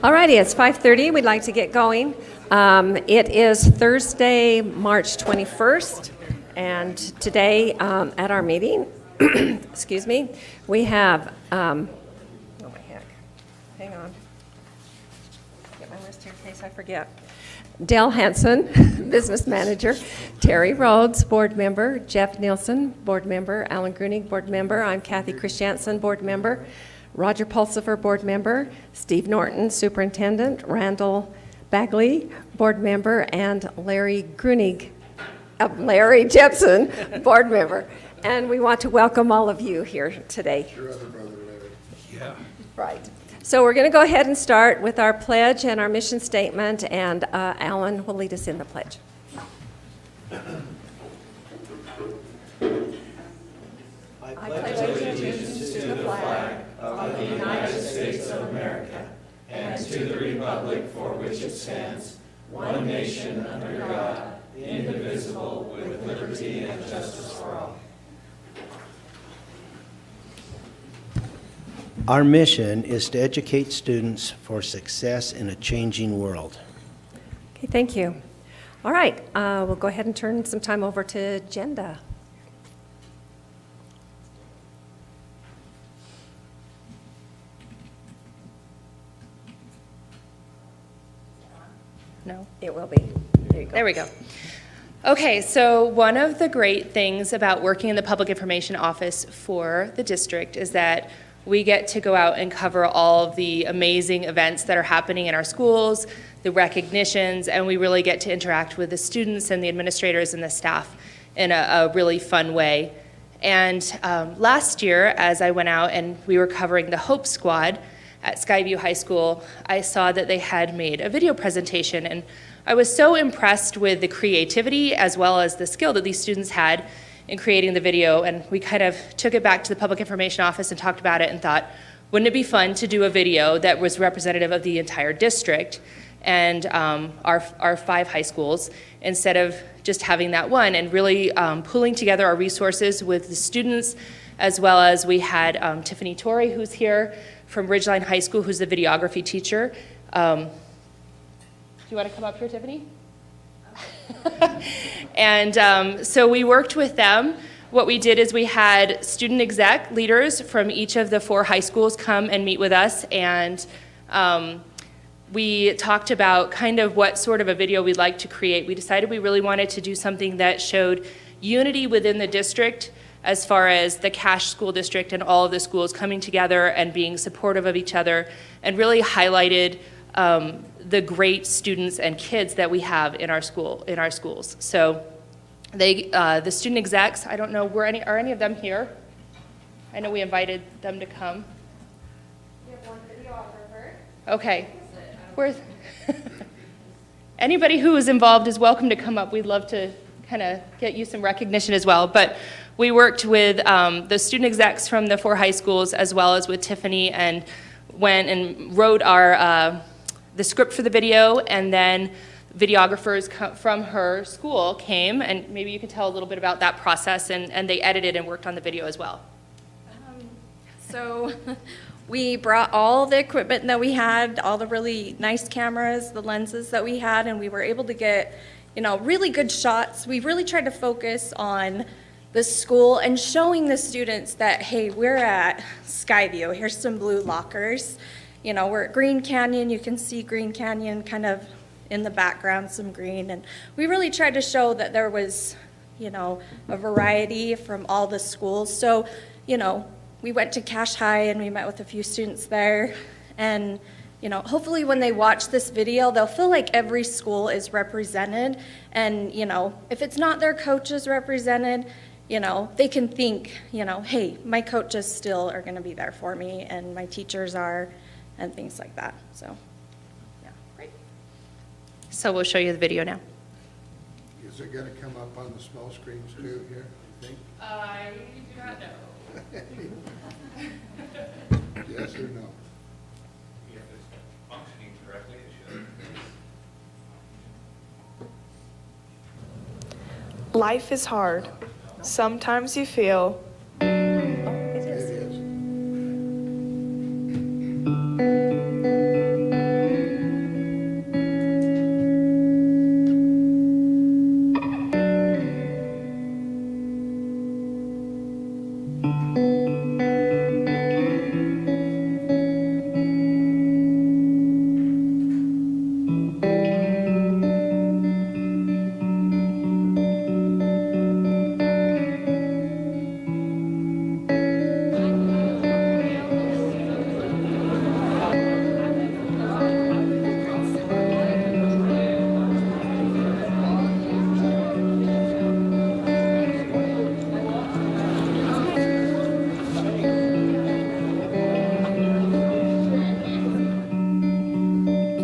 Alrighty, it's 5:30. We'd like to get going. It is Thursday, March 21st, and today at our meeting, excuse me, we have, oh my heck, hang on, get my list here in case I forget. Dale Hansen, Business Manager, Terry Rhodes, Board Member, Jeff Nielsen, Board Member, Alan Grunig, Board Member, I'm Kathy Christiansen, Board Member, Roger Pulsifer, Board Member, Steve Norton, Superintendent, Randall Bagley, Board Member, and Larry Grunig, Larry Jepson, Board Member. And we want to welcome all of you here today. Your other brother, Larry. Yeah. Right. So we're going to go ahead and start with our pledge and our mission statement, and Alan will lead us in the pledge. I pledge allegiance to the flag of the United States of America and to the republic for which it stands, one nation under God, indivisible, with liberty and justice for all. Our mission is to educate students for success in a changing world. Okay, thank you. All right, we'll go ahead and turn some time over to agenda. No? It will be. There we go. Okay, so one of the great things about working in the Public Information Office for the district is that we get to go out and cover all of the amazing events that are happening in our schools, the recognitions, and we really get to interact with the students and the administrators and the staff in a really fun way. And last year, as I went out and we were covering the Hope Squad at Skyview High School, I saw that they had made a video presentation, and I was so impressed with the creativity as well as the skill that these students had in creating the video, and we kind of took it back to the Public Information Office and talked about it and thought, wouldn't it be fun to do a video that was representative of the entire district and our 5 high schools instead of just having that one, and really pulling together our resources with the students, as well as we had Tiffany Torrey, who's here from Ridgeline High School, who's the videography teacher. Do you want to come up here, Tiffany? And so we worked with them. What we did is we had student exec leaders from each of the 4 high schools come and meet with us, and we talked about kind of what sort of a video we'd like to create. We decided we really wanted to do something that showed unity within the district as far as the Cache School District and all of the schools coming together and being supportive of each other, and really highlighted the great students and kids that we have in our schools. So they, the student execs, I don't know, are any of them here? I know we invited them to come. We have one videographer. Okay. Where's anybody who is involved is welcome to come up. We'd love to kind of get you some recognition as well. But we worked with the student execs from the 4 high schools as well as with Tiffany, and went and wrote our the script for the video, and then videographers from her school came, and maybe you can tell a little bit about that process, and they edited and worked on the video as well. So we brought all the equipment that we had, all the really nice cameras, the lenses that we had, and we were able to get, really good shots. We really tried to focus on the school and showing the students that, hey, we're at Skyview. Here's some blue lockers. We're at Green Canyon. You can see Green Canyon kind of in the background, some green. And we really tried to show that there was, a variety from all the schools. So, we went to Cache High and we met with a few students there. And, hopefully when they watch this video, they'll feel like every school is represented. And, if it's not their coaches represented, they can think, hey, my coaches still are going to be there for me, and my teachers are, and things like that. So, yeah, great. So we'll show you the video now. Is it going to come up on the small screens too here, you think? I do not know. Yes or no? If it's functioning correctly, it should. Life is hard. Sometimes you feel It is.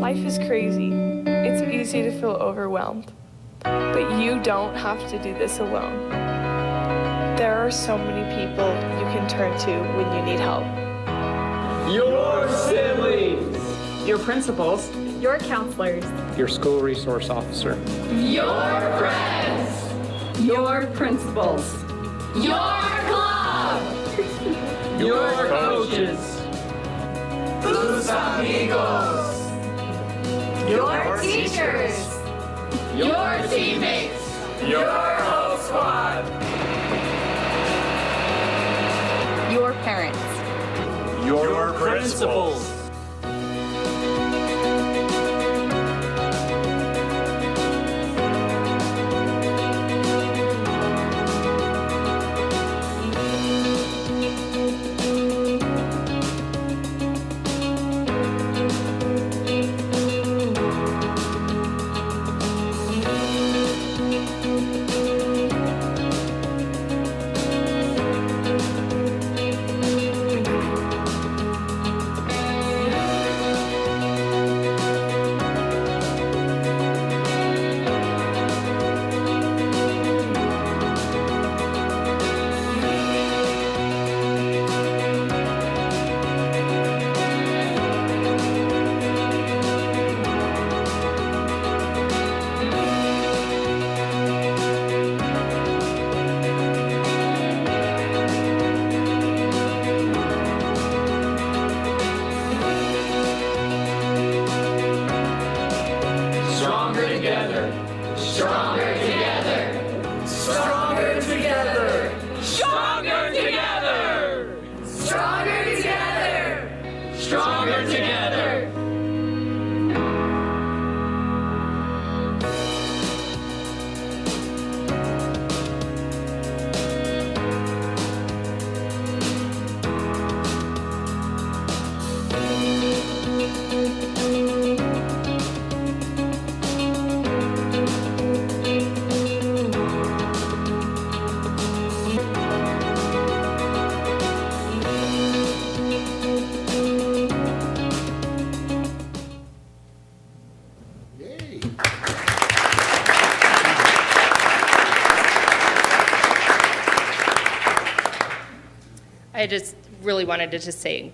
Life is crazy. It's easy to feel overwhelmed. But you don't have to do this alone. There are so many people you can turn to when you need help. Your siblings, your principals, your counselors, your school resource officer, your friends, your principals, your club, your coaches, tus amigos, your teachers, your teammates, your whole squad, your parents, your principals. I just really wanted to just say,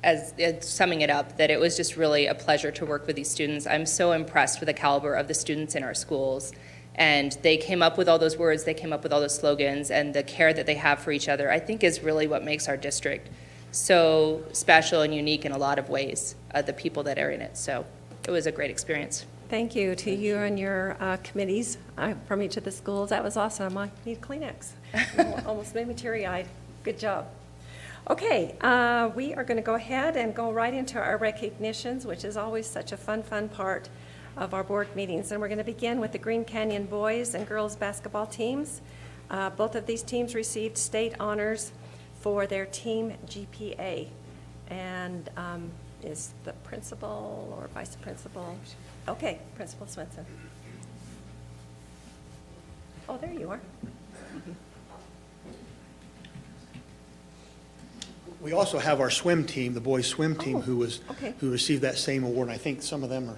as summing it up, that it was just really a pleasure to work with these students. I'm so impressed with the caliber of the students in our schools. And they came up with all those words, they came up with all those slogans, and the care that they have for each other, I think is really what makes our district so special and unique in a lot of ways, the people that are in it. So it was a great experience. Thank you to you and your committees from each of the schools. That was awesome. I need Kleenex. Almost made me teary-eyed. Good job. Okay, we are going to go ahead and go right into our recognitions, which is always such a fun part of our board meetings. And we're going to begin with the Green Canyon boys and girls basketball teams. Both of these teams received state honors for their team GPA. And is the principal or vice principal? Okay, Principal Swenson. Oh, there you are. We also have our swim team, the boys' swim team, who received that same award. And I think some of them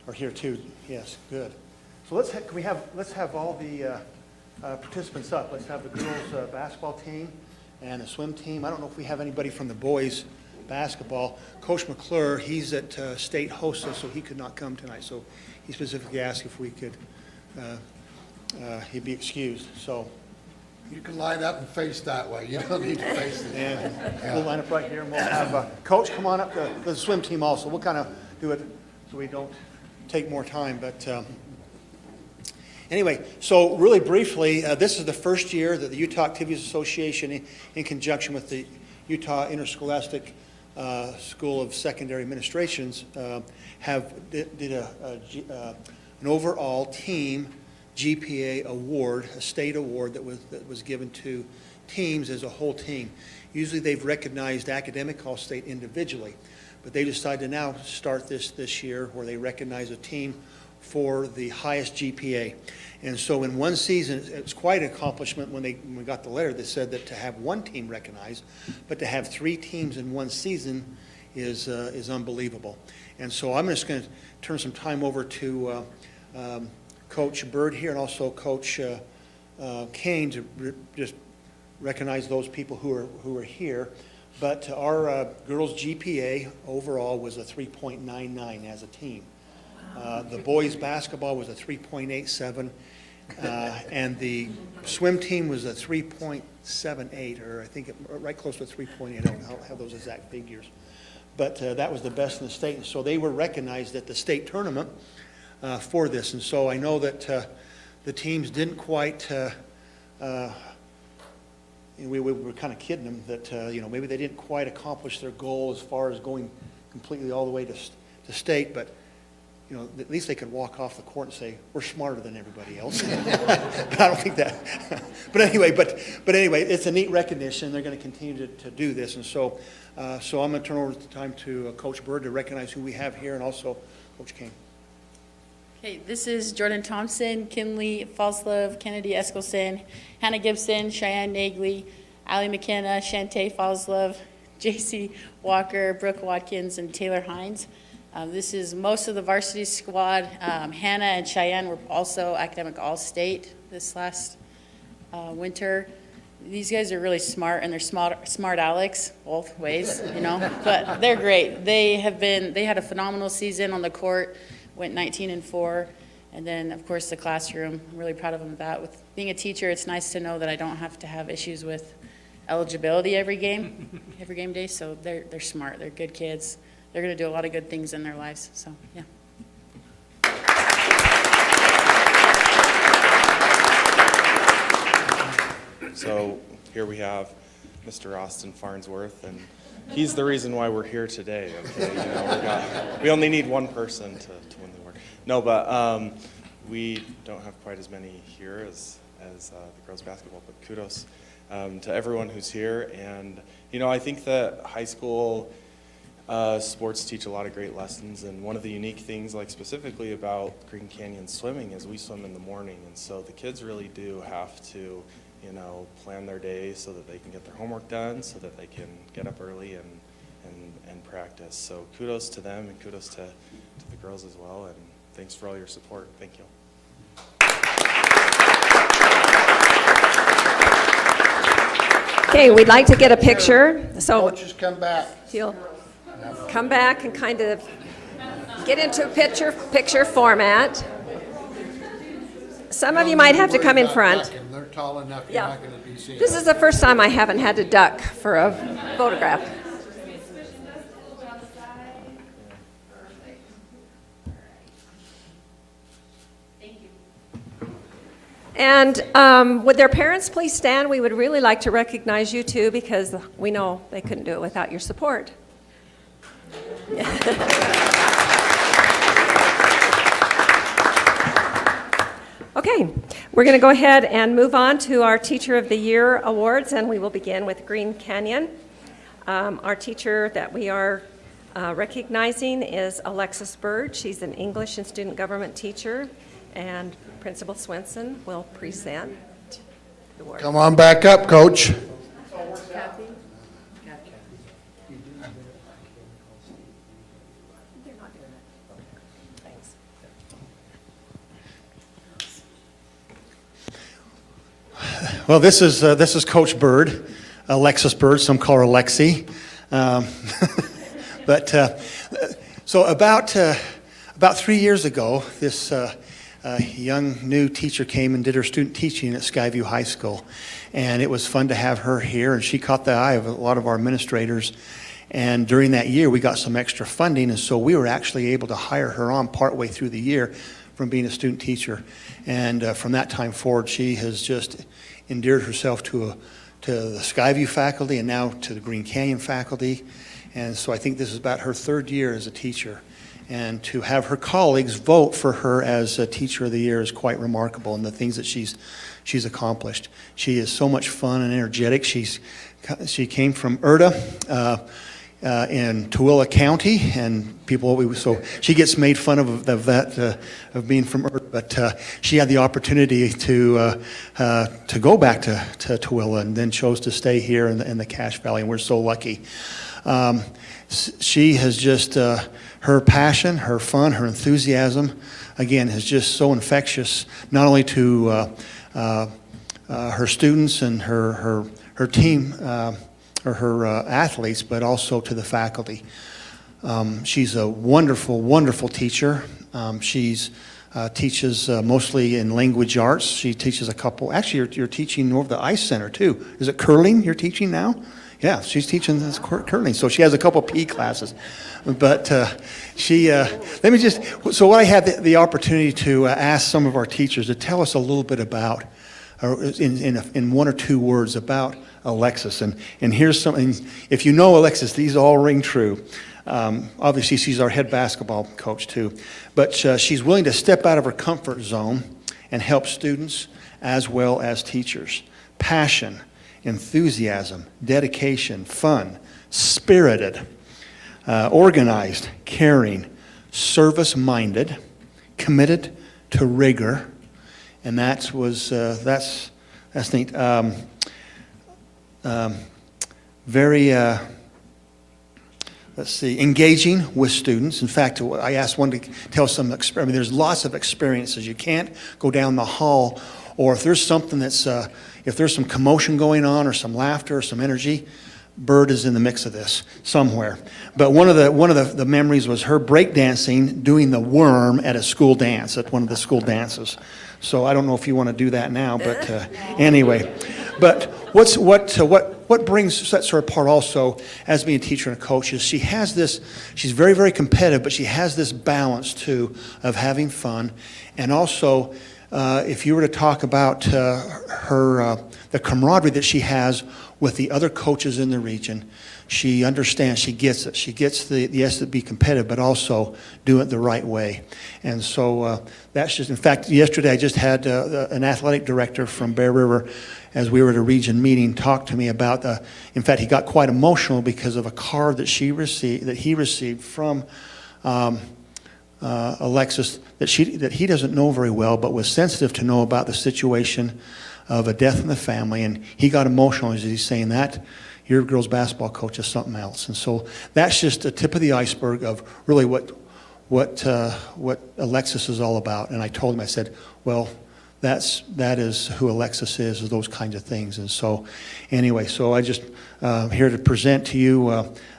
are here too. Yes, good. So let's have all the participants up. Let's have the girls' basketball team and the swim team. I don't know if we have anybody from the boys' basketball. Coach McClure, he's at State HOSA, so he could not come tonight. So he specifically asked if we could, he'd be excused. So. You can line up and face that way. You don't need to face it. Yeah. We'll line up right here, and we'll have Coach come on up to the swim team also. We'll kind of do it so we don't take more time. But anyway, so really briefly, this is the first year that the Utah Activities Association, in conjunction with the Utah Interscholastic School of Secondary Administrations, did an overall team GPA award, a state award that was given to teams as a whole team. Usually they've recognized Academic All-State individually, but they decided to now start this year where they recognize a team for the highest GPA. And so in one season, it's quite an accomplishment when we got the letter that said that to have one team recognized, but to have 3 teams in one season is unbelievable. And so I'm just going to turn some time over to Coach Bird here and also Coach Kane to just recognize those people who are here. But our girls' GPA overall was a 3.99 as a team. The boys' basketball was a 3.87, and the swim team was a 3.78, or I think right close to 3.8. I don't have those exact figures. But that was the best in the state, and so they were recognized at the state tournament for this. And so I know that the teams didn't quite, we were kind of kidding them that, maybe they didn't quite accomplish their goal as far as going completely all the way to state, but at least they could walk off the court and say, we're smarter than everybody else. But I don't think that. But anyway, it's a neat recognition. They're going to continue to do this. And so I'm going to turn over the time to Coach Bird to recognize who we have here, and also Coach King. Okay, this is Jordan Thompson, Kinley Falslove, Kennedy Eskelson, Hannah Gibson, Cheyenne Nagley, Allie McKenna, Shantae Falslove, JC Walker, Brooke Watkins, and Taylor Hines. This is most of the varsity squad. Hannah and Cheyenne were also academic all-state this last winter. These guys are really smart, and they're smart Alex both ways, but they're great. They had a phenomenal season on the court, went 19-4, and then of course the classroom. I'm really proud of them for that. With being a teacher, it's nice to know that I don't have to have issues with eligibility every game day. So they're smart. They're good kids. They're going to do a lot of good things in their lives. So, yeah. So here we have Mr. Austin Farnsworth, and he's the reason why we're here today. Okay, we only need one person to win the award. No, but we don't have quite as many here as the girls basketball. But kudos to everyone who's here, and I think that high school sports teach a lot of great lessons, and one of the unique things, like specifically about Green Canyon swimming, is we swim in the morning, and so the kids really do have to, plan their day so that they can get their homework done, so that they can get up early and practice. So kudos to them, and kudos to the girls as well, and thanks for all your support. Thank you. Okay, we'd like to get a picture. So Coaches, come back. You'll come back and kind of get into picture format. Some of you might have to come in front. They're tall enough, you're not going to be seen. This is the first time I haven't had to duck for a photograph. And would their parents please stand? We would really like to recognize you too, because we know they couldn't do it without your support. Okay, we're going to go ahead and move on to our Teacher of the Year awards, and we will begin with Green Canyon. Our teacher that we are recognizing is Alexis Bird. She's an English and student government teacher, and Principal Swenson will present the award. Come on back up, Coach. Kathy. Well, this is Coach Bird, Alexis Bird. Some call her Lexi. So about 3 years ago, this young new teacher came and did her student teaching at Skyview High School, and it was fun to have her here. And she caught the eye of a lot of our administrators. And during that year, we got some extra funding, and so we were actually able to hire her on partway through the year from being a student teacher. And from that time forward, she has just endeared herself to the Skyview faculty and now to the Green Canyon faculty. And so I think this is about her third year as a teacher. And to have her colleagues vote for her as a Teacher of the Year is quite remarkable, and the things that she's accomplished. She is so much fun and energetic. She came from Erda in Tooele County, and so she gets made fun of that of being from Erda, but she had the opportunity to go back to Tooele and then chose to stay here in the Cache Valley, and we're so lucky. She has just, her passion, her fun, her enthusiasm, again, is just so infectious, not only to her students and her team, or her athletes, but also to the faculty. She's a wonderful, wonderful teacher. She's teaches mostly in language arts. She teaches a couple, actually you're teaching over the Ice Center too. Is it curling you're teaching now? Yeah, she's teaching this curling. So she has a couple PE classes. But let me just, so what I had the opportunity to ask some of our teachers to tell us a little bit about, or in one or two words about Alexis. And here's something, if you know Alexis, these all ring true. Obviously, she's our head basketball coach too. But she's willing to step out of her comfort zone and help students as well as teachers. Passion, enthusiasm, dedication, fun, spirited, organized, caring, service-minded, committed to rigor, and that's neat. Very, let's see, engaging with students. In fact, I asked one to tell there's lots of experiences. You can't go down the hall, or if there's something that's, if there's some commotion going on, or some laughter, or some energy, Bird is in the mix of this somewhere. But one of the memories was her breakdancing, doing the worm at a school dance, at one of the school dances. So I don't know if you want to do that now, but anyway. But what sets her apart also as being a teacher and a coach is she has this, she's very, very competitive, but she has this balance too of having fun. And also, if you were to talk about the camaraderie that she has with the other coaches in the region, she understands, she gets it. She gets the yes to be competitive, but also do it the right way. And so that's just, in fact, yesterday I just had an athletic director from Bear River, as we were at a region meeting, talk to me about in fact, he got quite emotional because of a card that he received from Alexis that he doesn't know very well, but was sensitive to know about the situation of a death in the family, and he got emotional as he's saying that your girls basketball coach is something else. And so that's just the tip of the iceberg of really what Alexis is all about. And I told him, I said, well, that is who Alexis is those kinds of things. And so anyway, so I just here to present to you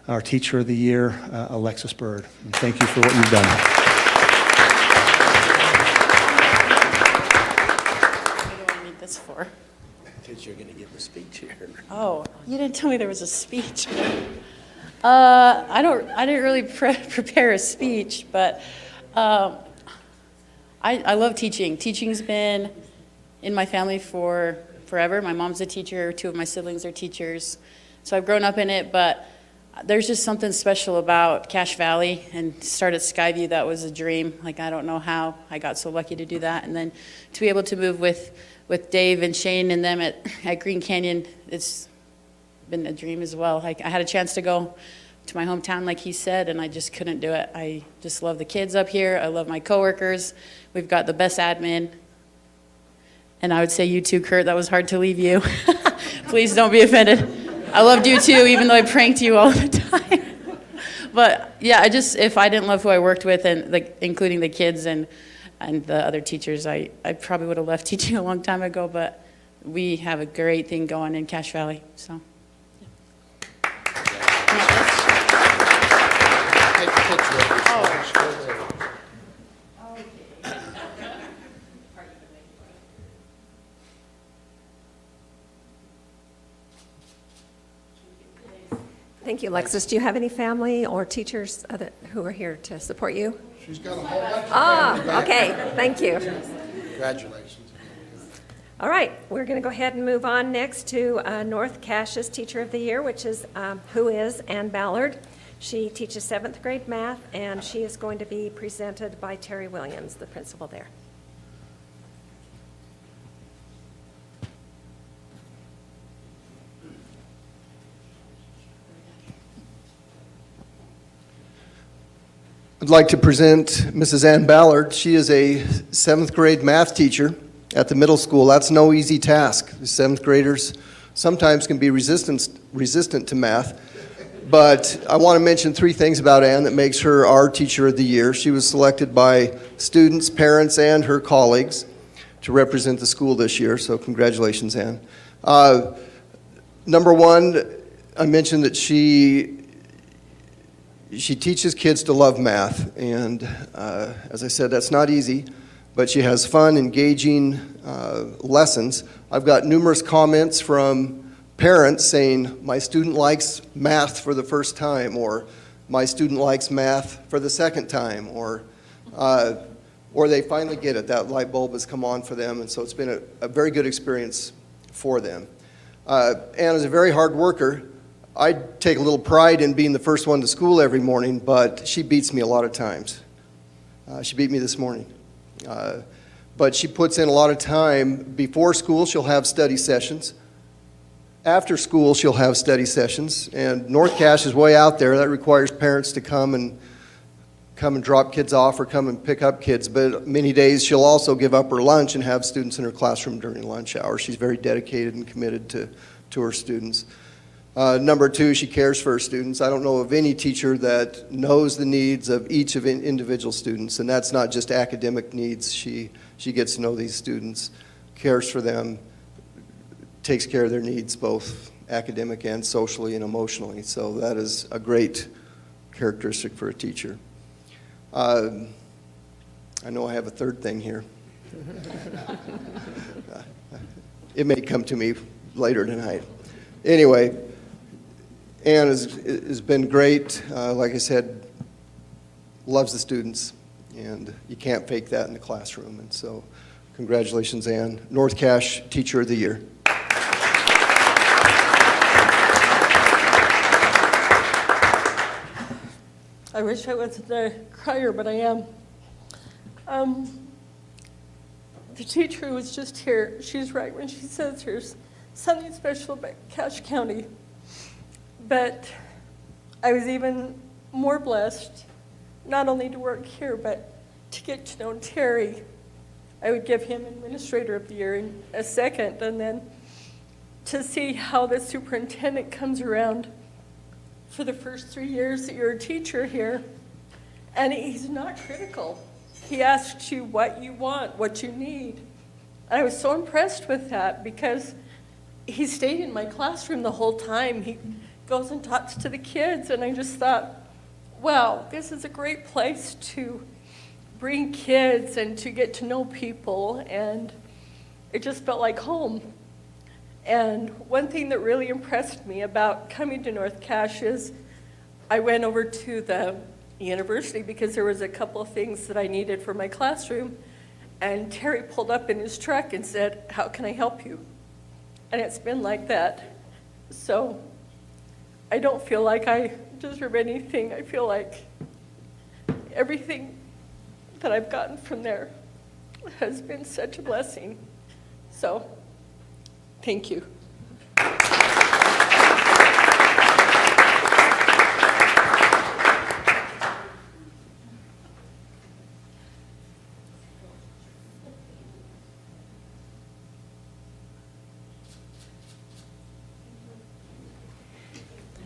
our Teacher of the Year, Alexis Bird. And thank you for what you've done. What do I need this for? Because you're going to give a speech here. Oh, you didn't tell me there was a speech. I didn't really prepare a speech, but I love teaching. Teaching's been in my family for forever. My mom's a teacher. 2 of my siblings are teachers. So I've grown up in it, but there's just something special about Cache Valley, and start at Skyview. That was a dream. Like, I don't know how I got so lucky to do that. And then to be able to move with Dave and Shane and them at Green Canyon, it's been a dream as well. Like, I had a chance to go to my hometown, like he said, and I just couldn't do it. I just love the kids up here. I love my coworkers. We've got the best admin. And I would say you too, Kurt. That was hard to leave you. Please don't be offended. I loved you too, even though I pranked you all the time. But yeah, if I didn't love who I worked with, and including the kids and the other teachers, I probably would have left teaching a long time ago. But we have a great thing going in Cache Valley. So. Thank you, Alexis. Do you have any family or teachers who are here to support you? She's got a whole bunch of family. Okay. Thank you. Congratulations. All right. We're going to go ahead and move on next to North Cache's Teacher of the Year, which is who is Ann Ballard. She teaches 7th grade math, and she is going to be presented by Terry Williams, the principal there. I'd like to present Mrs. Ann Ballard. She is a 7th grade math teacher at the middle school. That's no easy task. The 7th graders sometimes can be resistant to math. But I want to mention 3 things about Ann that makes her our Teacher of the Year. She was selected by students, parents, and her colleagues to represent the school this year, so congratulations, Ann. Number 1, I mentioned that she teaches kids to love math, and as I said, that's not easy, but she has fun, engaging lessons. I've got numerous comments from parents saying, my student likes math for the first time, or my student likes math for the second time, or they finally get it. That light bulb has come on for them, and so it's been a very good experience for them. Ann is a very hard worker. I take a little pride in being the first one to school every morning, but she beats me a lot of times. She beat me this morning. But she puts in a lot of time. Before school, she'll have study sessions. After school, she'll have study sessions, and North Cache is way out there. That requires parents to come and drop kids off or come and pick up kids. But many days, she'll also give up her lunch and have students in her classroom during lunch hour. She's very dedicated and committed to her students. Number 2, she cares for her students. I don't know of any teacher that knows the needs of each of individual students, and that's not just academic needs. She gets to know these students, cares for them, takes care of their needs, both academic and socially and emotionally. So that is a great characteristic for a teacher. I know I have a third thing here. It may come to me later tonight. Anyway, Ann has been great. Like I said, loves the students, and you can't fake that in the classroom. And so congratulations, Ann. North Cache Teacher of the Year. I wish I wasn't a crier, but I am. The teacher who was just here, she's right when she says there's something special about Cache County. But I was even more blessed, not only to work here, but to get to know Terry. I would give him Administrator of the Year in a second, and then to see how the superintendent comes around for the first 3 years that you're a teacher here, and he's not critical. He asks you what you want, what you need. And I was so impressed with that because he stayed in my classroom the whole time. He goes and talks to the kids, and I just thought, wow, this is a great place to bring kids and to get to know people, and it just felt like home. And one thing that really impressed me about coming to North Cache is I went over to the university because there was a couple of things that I needed for my classroom, and Terry pulled up in his truck and said, "How can I help you?" And it's been like that. So I don't feel like I deserve anything. I feel like everything that I've gotten from there has been such a blessing. So thank you.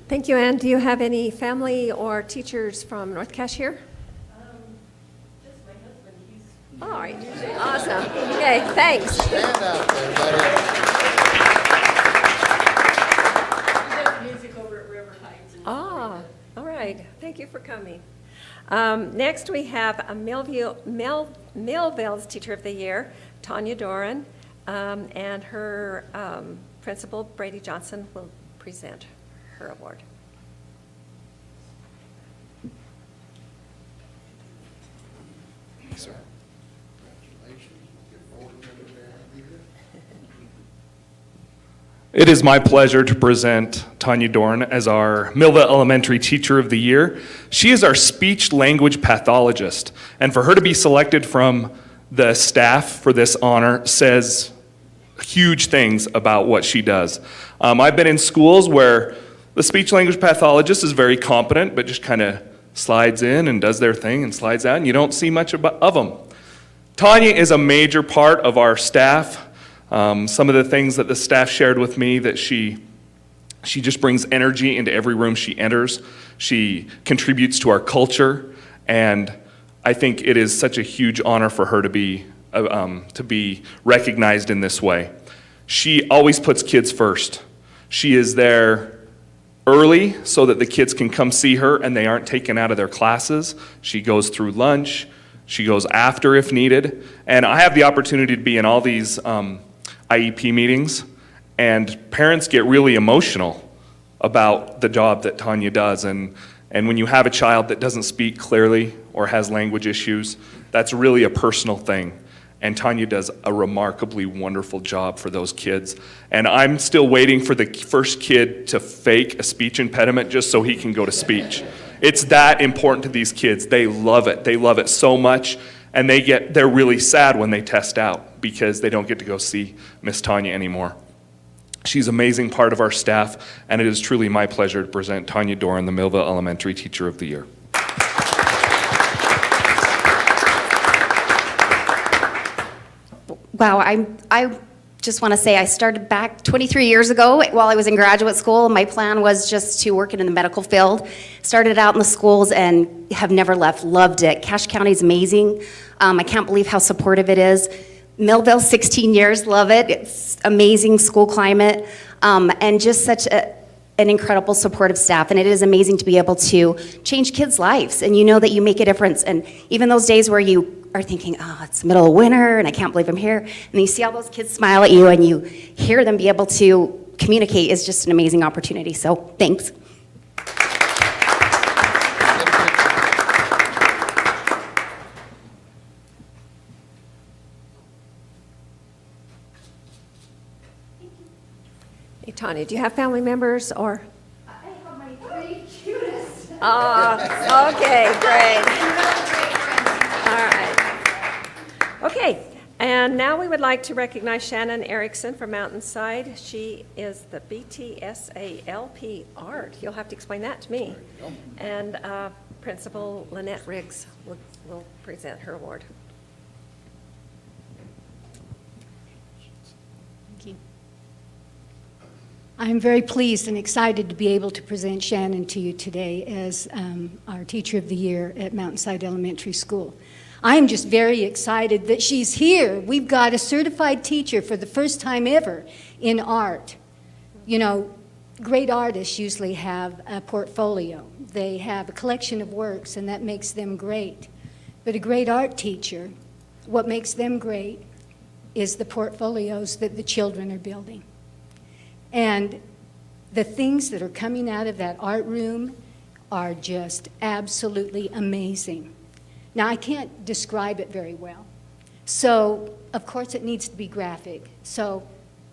Thank you, Ann. Do you have any family or teachers from North Cache here? Just my husband. He's all right. Awesome. Okay, thanks. Stand out there, buddy. He does music over at River Heights. Ah, all right. Thank you for coming. Next, we have a Millville's Teacher of the Year, Tanya Doran, and her principal, Brady Johnson, will present her award. Thanks, sir. Congratulations. Get forward to the It is my pleasure to present Tanya Dorn as our Millville Elementary Teacher of the Year. She is our speech language pathologist, and for her to be selected from the staff for this honor says huge things about what she does. I've been in schools where the speech language pathologist is very competent, but just kind of slides in and does their thing and slides out, and you don't see much of them. Tanya is a major part of our staff. Some of the things that the staff shared with me that she She just brings energy into every room she enters. She contributes to our culture, and I think it is such a huge honor for her to be recognized in this way. She always puts kids first. She is there early so that the kids can come see her and they aren't taken out of their classes. She goes through lunch. She goes after if needed. And I have the opportunity to be in all these IEP meetings, and parents get really emotional about the job that Tanya does. And when you have a child that doesn't speak clearly or has language issues, that's really a personal thing. And Tanya does a remarkably wonderful job for those kids. And I'm still waiting for the first kid to fake a speech impediment just so he can go to speech. It's that important to these kids. They love it. They love it so much. And they're really sad when they test out because they don't get to go see Miss Tanya anymore. She's an amazing part of our staff, and it is truly my pleasure to present Tanya Doran, the Millville Elementary Teacher of the Year. Wow, I just want to say I started back 23 years ago while I was in graduate school. My plan was just to work in the medical field. Started out in the schools and have never left. Loved it. Cache County is amazing. I can't believe how supportive it is. Millville, 16 years, love it. It's amazing school climate, and just such an incredible supportive staff. And it is amazing to be able to change kids' lives, and you know that you make a difference. And even those days where you are thinking, oh, it's the middle of winter and I can't believe I'm here, and you see all those kids smile at you and you hear them be able to communicate, is just an amazing opportunity. So thanks. Hey, Tanya, do you have family members or? I have my three cutest. Okay, great. All right. Okay, and now we would like to recognize Shannon Erickson from Mountainside. She is the BTSALP Art. You'll have to explain that to me. And Principal Lynette Riggs will present her award. Thank you. I'm very pleased and excited to be able to present Shannon to you today as our Teacher of the Year at Mountainside Elementary School. I am just very excited that she's here. We've got a certified teacher for the first time ever in art. You know, great artists usually have a portfolio. They have a collection of works, and that makes them great. But a great art teacher, what makes them great is the portfolios that the children are building. And the things that are coming out of that art room are just absolutely amazing. Now, I can't describe it very well. So, of course, it needs to be graphic. So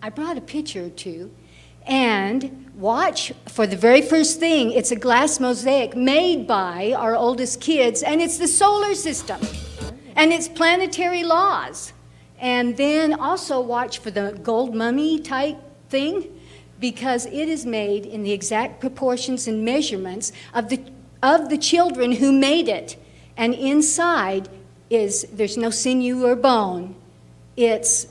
I brought a picture or two, and watch for the very first thing. It's a glass mosaic made by our oldest kids, and it's the solar system, and it's planetary laws. And then also watch for the gold mummy type thing, because it is made in the exact proportions and measurements of the children who made it. And inside there's no sinew or bone. It's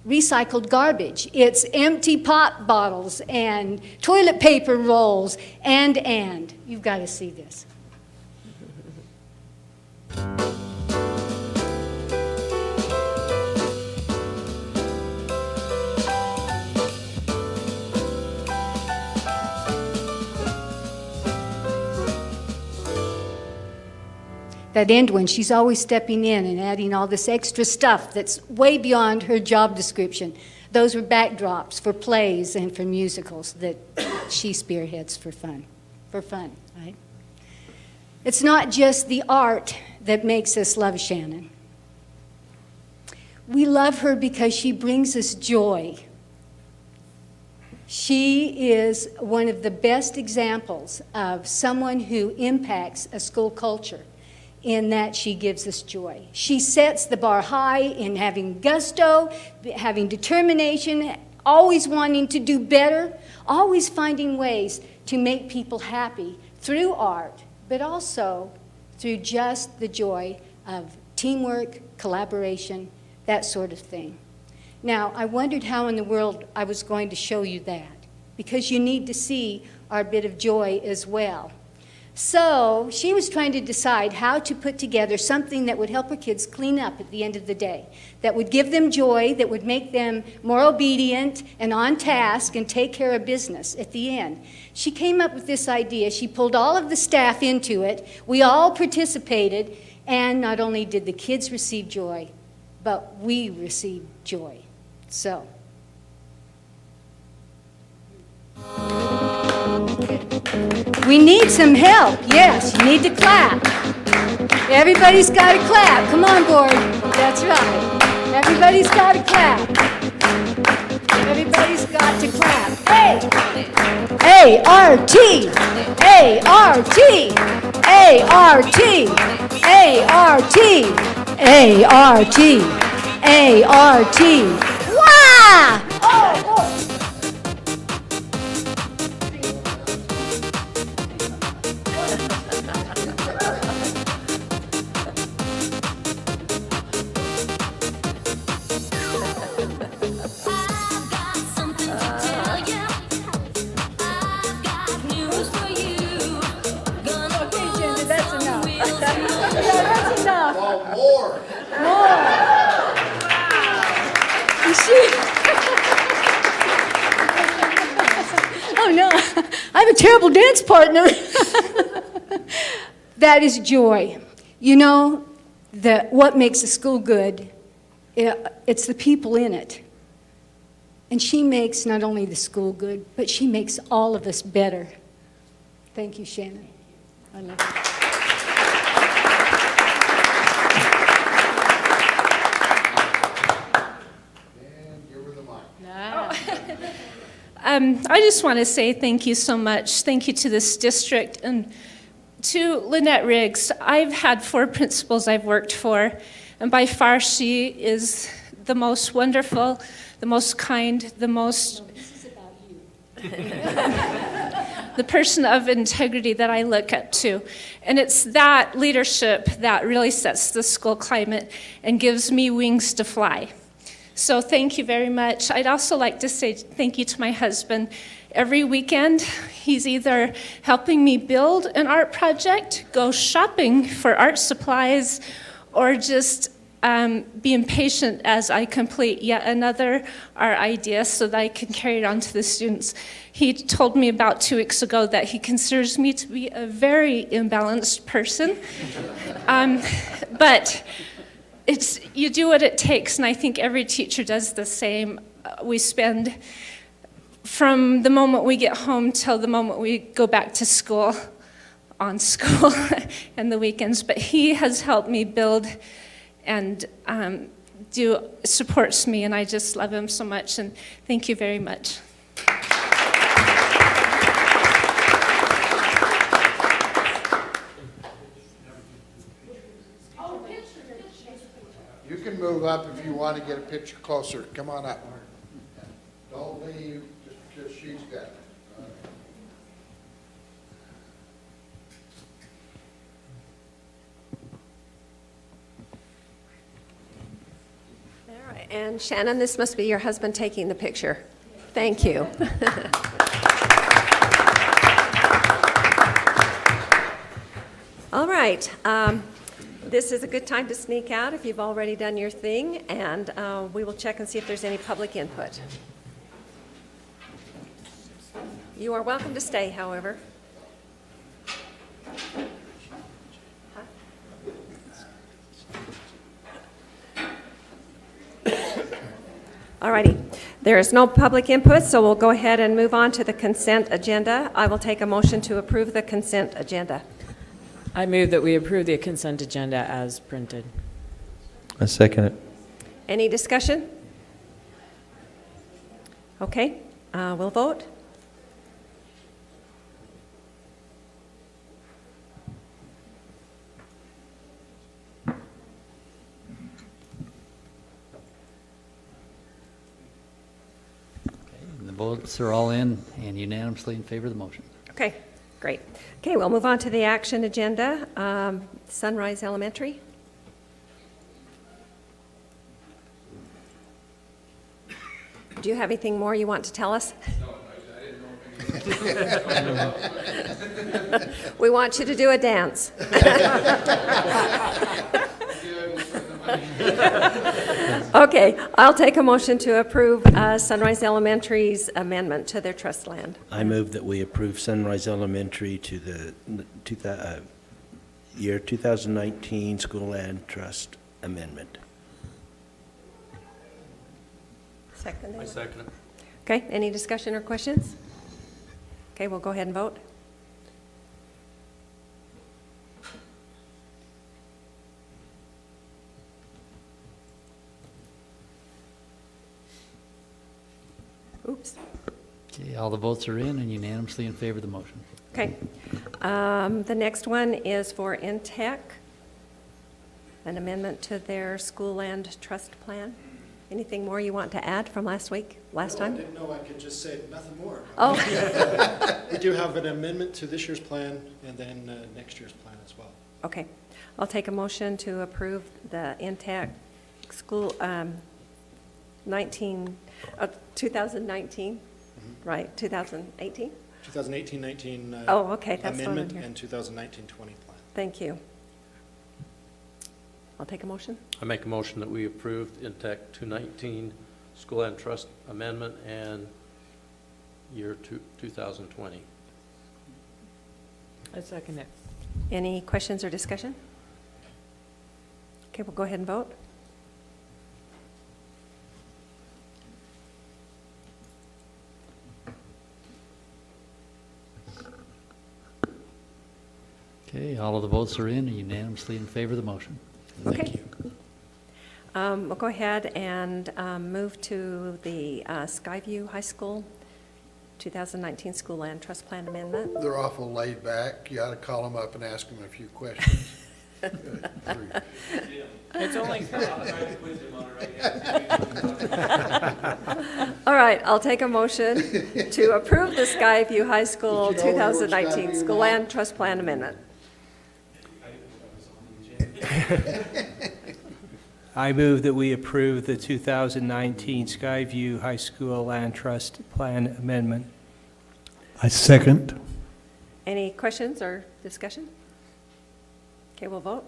recycled garbage. It's empty pop bottles and toilet paper rolls and. You've got to see this. That end one, she's always stepping in and adding all this extra stuff that's way beyond her job description. Those were backdrops for plays and for musicals that she spearheads for fun, right? It's not just the art that makes us love Shannon. We love her because she brings us joy. She is one of the best examples of someone who impacts a school culture, in that she gives us joy. She sets the bar high in having gusto, having determination, always wanting to do better, always finding ways to make people happy through art, but also through just the joy of teamwork, collaboration, that sort of thing. Now, I wondered how in the world I was going to show you that. because you need to see our bit of joy as well. So she was trying to decide how to put together something that would help her kids clean up at the end of the day, that would give them joy, that would make them more obedient and on task and take care of business at the end. She came up with this idea. She pulled all of the staff into it. We all participated, and not only did the kids receive joy, but we received joy. So. We need some help. Yes, you need to clap. Everybody's got to clap. Come on, board. That's right. Everybody's got to clap. Everybody's got to clap. Hey! A-R-T! A-R-T! A-R-T! A-R-T! A-R-T! A-R-T! Wah! Oh, oh. Oh no, I have a terrible dance partner. That is joy. You know, what makes a school good, it's the people in it. And she makes not only the school good, but she makes all of us better. Thank you, Shannon. I love you. I just want to say thank you so much. Thank you to this district and to Lynette Riggs. I've had 4 principals I've worked for, and by far she is the most wonderful, the most kind, the most... No, this is about you. The person of integrity that I look up to. And it's that leadership that really sets the school climate and gives me wings to fly. So thank you very much. I'd also like to say thank you to my husband. Every weekend, he's either helping me build an art project, go shopping for art supplies, or just being patient as I complete yet another art idea so that I can carry it on to the students. He told me about 2 weeks ago that he considers me to be a very imbalanced person. But you do what it takes, and I think every teacher does the same. We spend, from the moment we get home till the moment we go back to school, on school and the weekends. But he has helped me build and supports me, and I just love him so much, and thank you very much. You can move up if you want to get a picture closer. Come on up. Don't leave just because she's got it. All right. And Shannon, this must be your husband taking the picture. Thank you. All right. This is a good time to sneak out if you've already done your thing, and we will check and see if there's any public input. You are welcome to stay, however. All righty. There is no public input, so we'll go ahead and move on to the consent agenda. I will take a motion to approve the consent agenda. I move that we approve the consent agenda as printed. I second it. Any discussion? Okay, we'll vote. The votes are all in and unanimously in favor of the motion. Okay, great. Okay, we'll move on to the action agenda. Sunrise Elementary. Do you have anything more you want to tell us? No, I didn't know We want you to do a dance. Okay, I'll take a motion to approve Sunrise Elementary's amendment to their trust land. I move that we approve Sunrise Elementary to the year 2019 School Land Trust Amendment. Second. I second it. Okay, any discussion or questions? Okay, we'll go ahead and vote. Oops. Okay, all the votes are in and unanimously in favor of the motion. Okay. The next one is for Intech, an amendment to their school land trust plan. Anything more you want to add from last time? I didn't know I could just say nothing more. Oh. We do have an amendment to this year's plan and then next year's plan as well. Okay. I'll take a motion to approve the Intech school 2019, right, 2018? 2018-19 Oh, okay, that's what I'm amendment here. and 2019-20 plan. Thank you. I'll take a motion. I make a motion that we approve Intech 219 School Land Trust Amendment and year 2020. I second it. Any questions or discussion? Okay, we'll go ahead and vote. Okay, all of the votes are in and unanimously in favor of the motion. Okay. We'll go ahead and move to the Skyview High School 2019 School Land Trust Plan Amendment. They're awful laid back. You ought to call them up and ask them a few questions. Good grief. It's only All right, I'll take a motion to approve the Skyview High School Did you know we were 2019 Skyview School now? Land Trust Plan Amendment. I move that we approve the 2019 Skyview High School Land Trust Plan Amendment. I second. Any questions or discussion? Okay, we'll vote.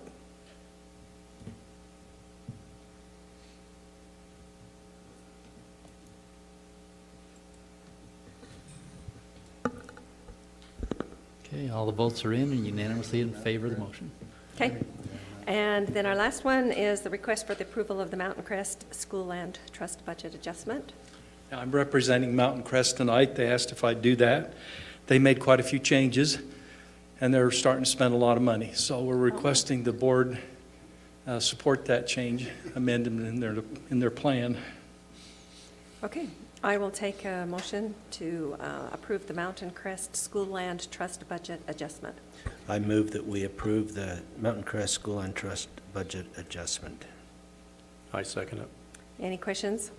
Okay, all the votes are in and unanimously in favor of the motion. Okay. And then our last one is the request for the approval of the Mountain Crest School Land Trust Budget Adjustment. I'm representing Mountain Crest tonight. They asked if I'd do that. They made quite a few changes, and they're starting to spend a lot of money. So we're requesting the board support that change, amendment in their plan. Okay, I will take a motion to approve the Mountain Crest School Land Trust Budget Adjustment. I move that we approve the Mountain Crest School Land Trust Budget Adjustment. I second it. Any questions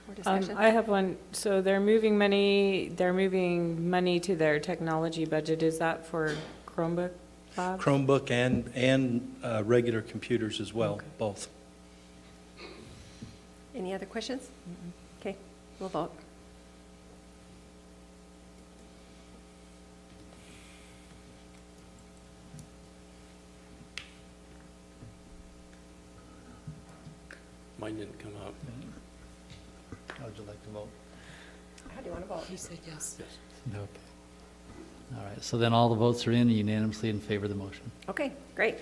or discussion? I have one. So they're moving money to their technology budget. Is that for Chromebook labs? Chromebook and regular computers as well, Okay. both. Any other questions? Okay, we'll vote. Mine didn't come out. How would you like to vote? How do you want to vote? He said yes. Okay. All right, so then all the votes are in and unanimously in favor of the motion. Okay, great.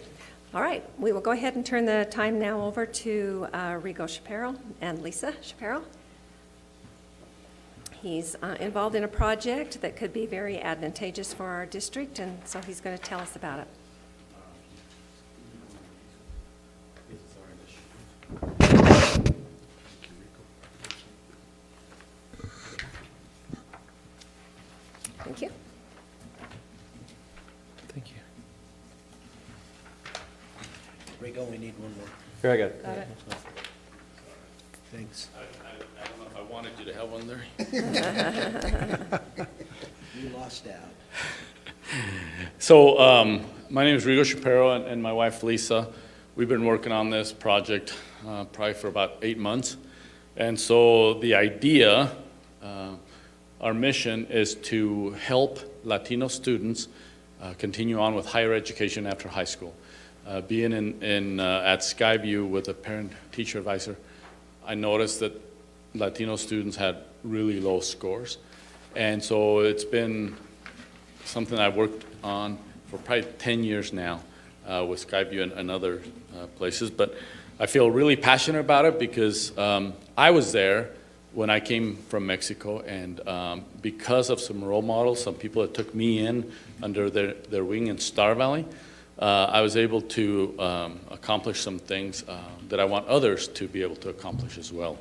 All right, we will go ahead and turn the time now over to Rigo Shapiro and Lisa Shapiro. He's involved in a project that could be very advantageous for our district, and so he's going to tell us about it. Thank you. Thank you. Rigo, we need one more. Here, I got it. Got it. Thanks. I don't know if I wanted you to have one there. You lost out. So my name is Rigo Shapiro and my wife Lisa. We've been working on this project probably for about 8 months. And so the idea our mission is to help Latino students continue on with higher education after high school. Being at Skyview with a parent-teacher advisor, I noticed that Latino students had really low scores. And so it's been something I've worked on for probably 10 years now with Skyview and other places. But I feel really passionate about it because I was there when I came from Mexico, and because of some role models, some people that took me in under their wing in Star Valley, I was able to accomplish some things that I want others to be able to accomplish as well.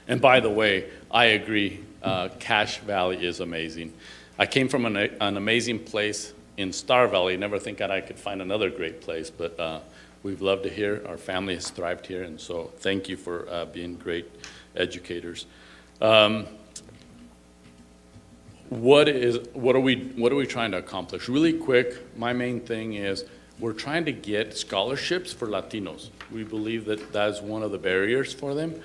And by the way, I agree, Cache Valley is amazing. I came from an amazing place in Star Valley. Never think that I could find another great place, but we've loved it here. Our family has thrived here, and so thank you for being great educators. What are we trying to accomplish? Really quick, my main thing is we're trying to get scholarships for Latinos. We believe that that's one of the barriers for them.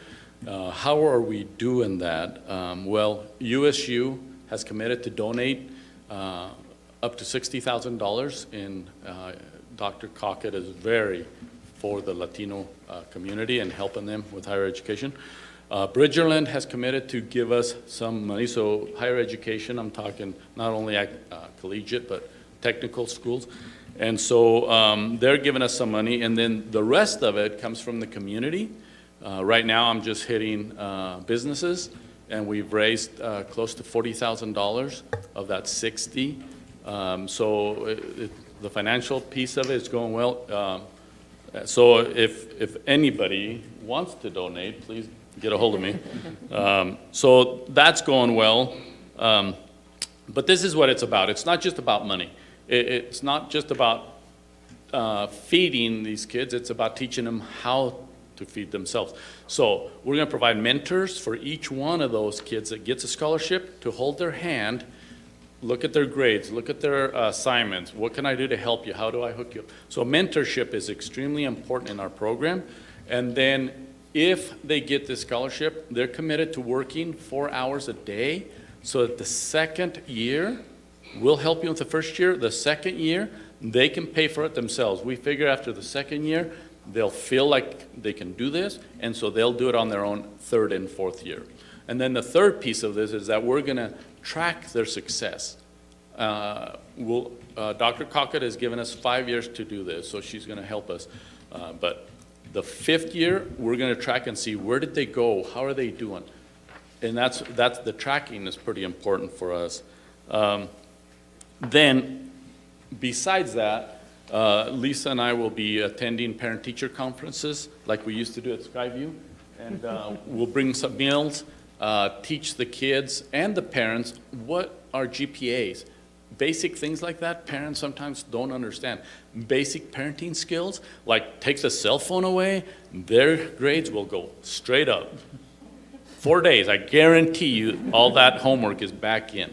How are we doing that? Well, USU has committed to donate up to $60,000, and Dr. Cockett is very for the Latino community and helping them with higher education. Bridgerland has committed to give us some money, so higher education, I'm talking not only collegiate, but technical schools. And so they're giving us some money, and then the rest of it comes from the community. Right now, I'm just hitting businesses, and we've raised close to $40,000 of that 60. So the financial piece of it is going well. So if anybody wants to donate, please get a hold of me. So that's going well. But this is what it's about. It's not just about money. It's not just about feeding these kids. It's about teaching them how to feed themselves. So we're going to provide mentors for each one of those kids that gets a scholarship to hold their hand, look at their grades, look at their assignments. What can I do to help you? How do I hook you up? So mentorship is extremely important in our program. And then if they get this scholarship, they're committed to working 4 hours a day. So that the second year, we'll help you with the first year. The second year, they can pay for it themselves. We figure after the second year, they'll feel like they can do this, and so they'll do it on their own third and fourth year. And then the third piece of this is that we're going to track their success. Dr. Cockett has given us 5 years to do this, so she's going to help us. But the fifth year, we're going to track and see where did they go, how are they doing, and that's the tracking is pretty important for us. Then, besides that, Lisa and I will be attending parent-teacher conferences like we used to do at Skyview, and we'll bring some meals, teach the kids and the parents what are GPAs. Basic things like that, parents sometimes don't understand. Basic parenting skills, like take the cell phone away, their grades will go straight up. 4 days, I guarantee you all that homework is back in.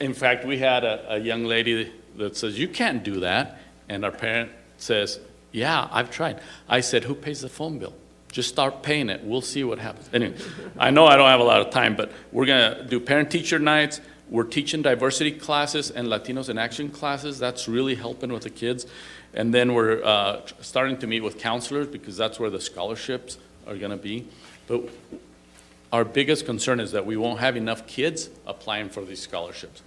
In fact, we had a young lady that says, you can't do that. And our parent says, yeah, I've tried. I said, who pays the phone bill? Just start paying it. We'll see what happens. Anyway, I know I don't have a lot of time, but we're going to do parent-teacher nights. We're teaching diversity classes and Latinos in Action classes. That's really helping with the kids. And then we're starting to meet with counselors because that's where the scholarships are going to be. But our biggest concern is that we won't have enough kids applying for these scholarships.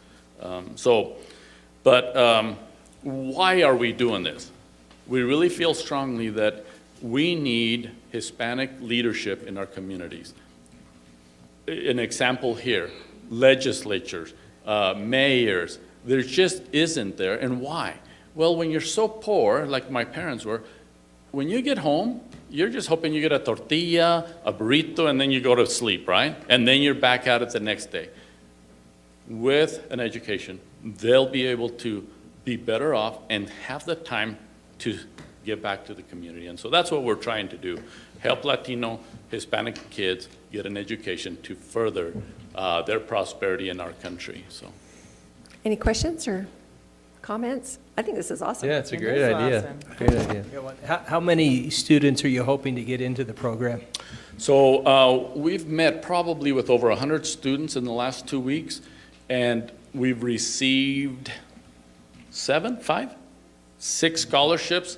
Why are we doing this? We really feel strongly that we need Hispanic leadership in our communities. An example here, legislatures, mayors, there just isn't there. And why? Well, when you're so poor, like my parents were, when you get home, you're just hoping you get a tortilla, a burrito, and then you go to sleep, right? And then you're back at it the next day. With an education, they'll be able to be better off and have the time to give back to the community. And so that's what we're trying to do. Help Latino, Hispanic kids get an education to further their prosperity in our country. So, any questions or comments? I think this is awesome. Yeah, it's a great idea. Awesome. Great idea. How many students are you hoping to get into the program? So we've met probably with over 100 students in the last 2 weeks, and we've received 6 scholarships.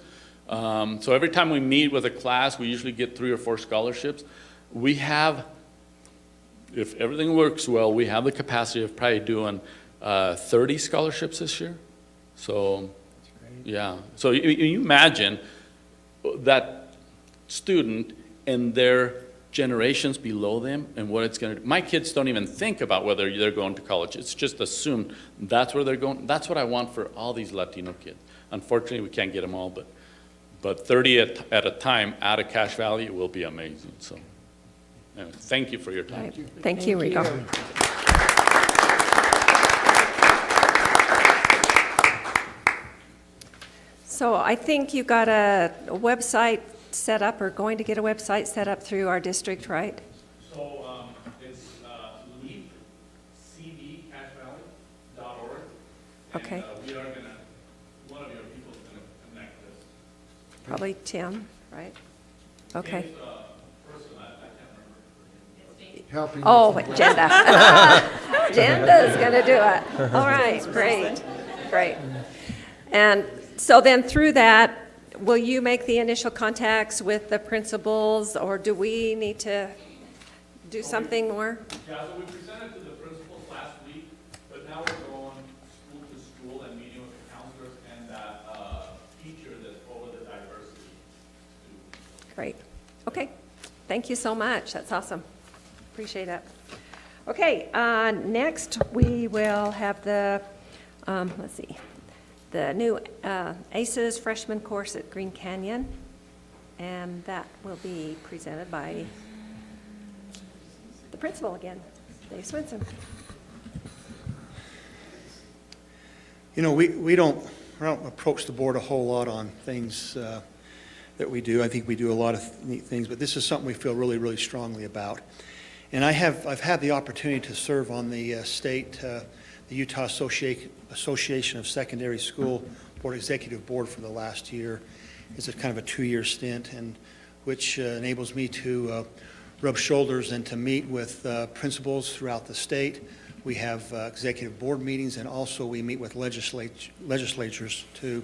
So every time we meet with a class, we usually get 3 or 4 scholarships. We have, if everything works well, we have the capacity of probably doing 30 scholarships this year. So, yeah. So you imagine that student and their generations below them and what it's going to do. My kids don't even think about whether they're going to college. It's just assumed that's where they're going. That's what I want for all these Latino kids. Unfortunately, we can't get them all, but 30 at a time out of Cache Valley will be amazing. So anyway, thank you for your time. Right. Thank you, Rico. So I think you got a website set up, or going to get a website set up through our district, right? So it's leapcdcashvalley.org. Okay. We are going to, one of your people is going to connect this. Probably Tim, right? Okay. Tim's, person, I can't remember. Helping. Oh, Jenda. Jenda's going to do it. All right, great, great. And so then through that, will you make the initial contacts with the principals, or do we need to do something more? Yeah, so we presented to the principals last week, but now we're going school to school and meeting with the counselors and that teacher that's over the diversity. Great. Okay. Thank you so much. That's awesome. Appreciate it. Okay. Next, we will have the, let's see, the new ACES freshman course at Green Canyon, and that will be presented by the principal again, Dave Swinson. You know, we don't approach the board a whole lot on things that we do. I think we do a lot of neat things, but this is something we feel really, really strongly about. And I've had the opportunity to serve on the the Utah Association of Secondary School Board Executive Board for the last year. It's a kind of a 2-year stint, and which enables me to rub shoulders and to meet with principals throughout the state. We have executive board meetings, and also we meet with legislatures too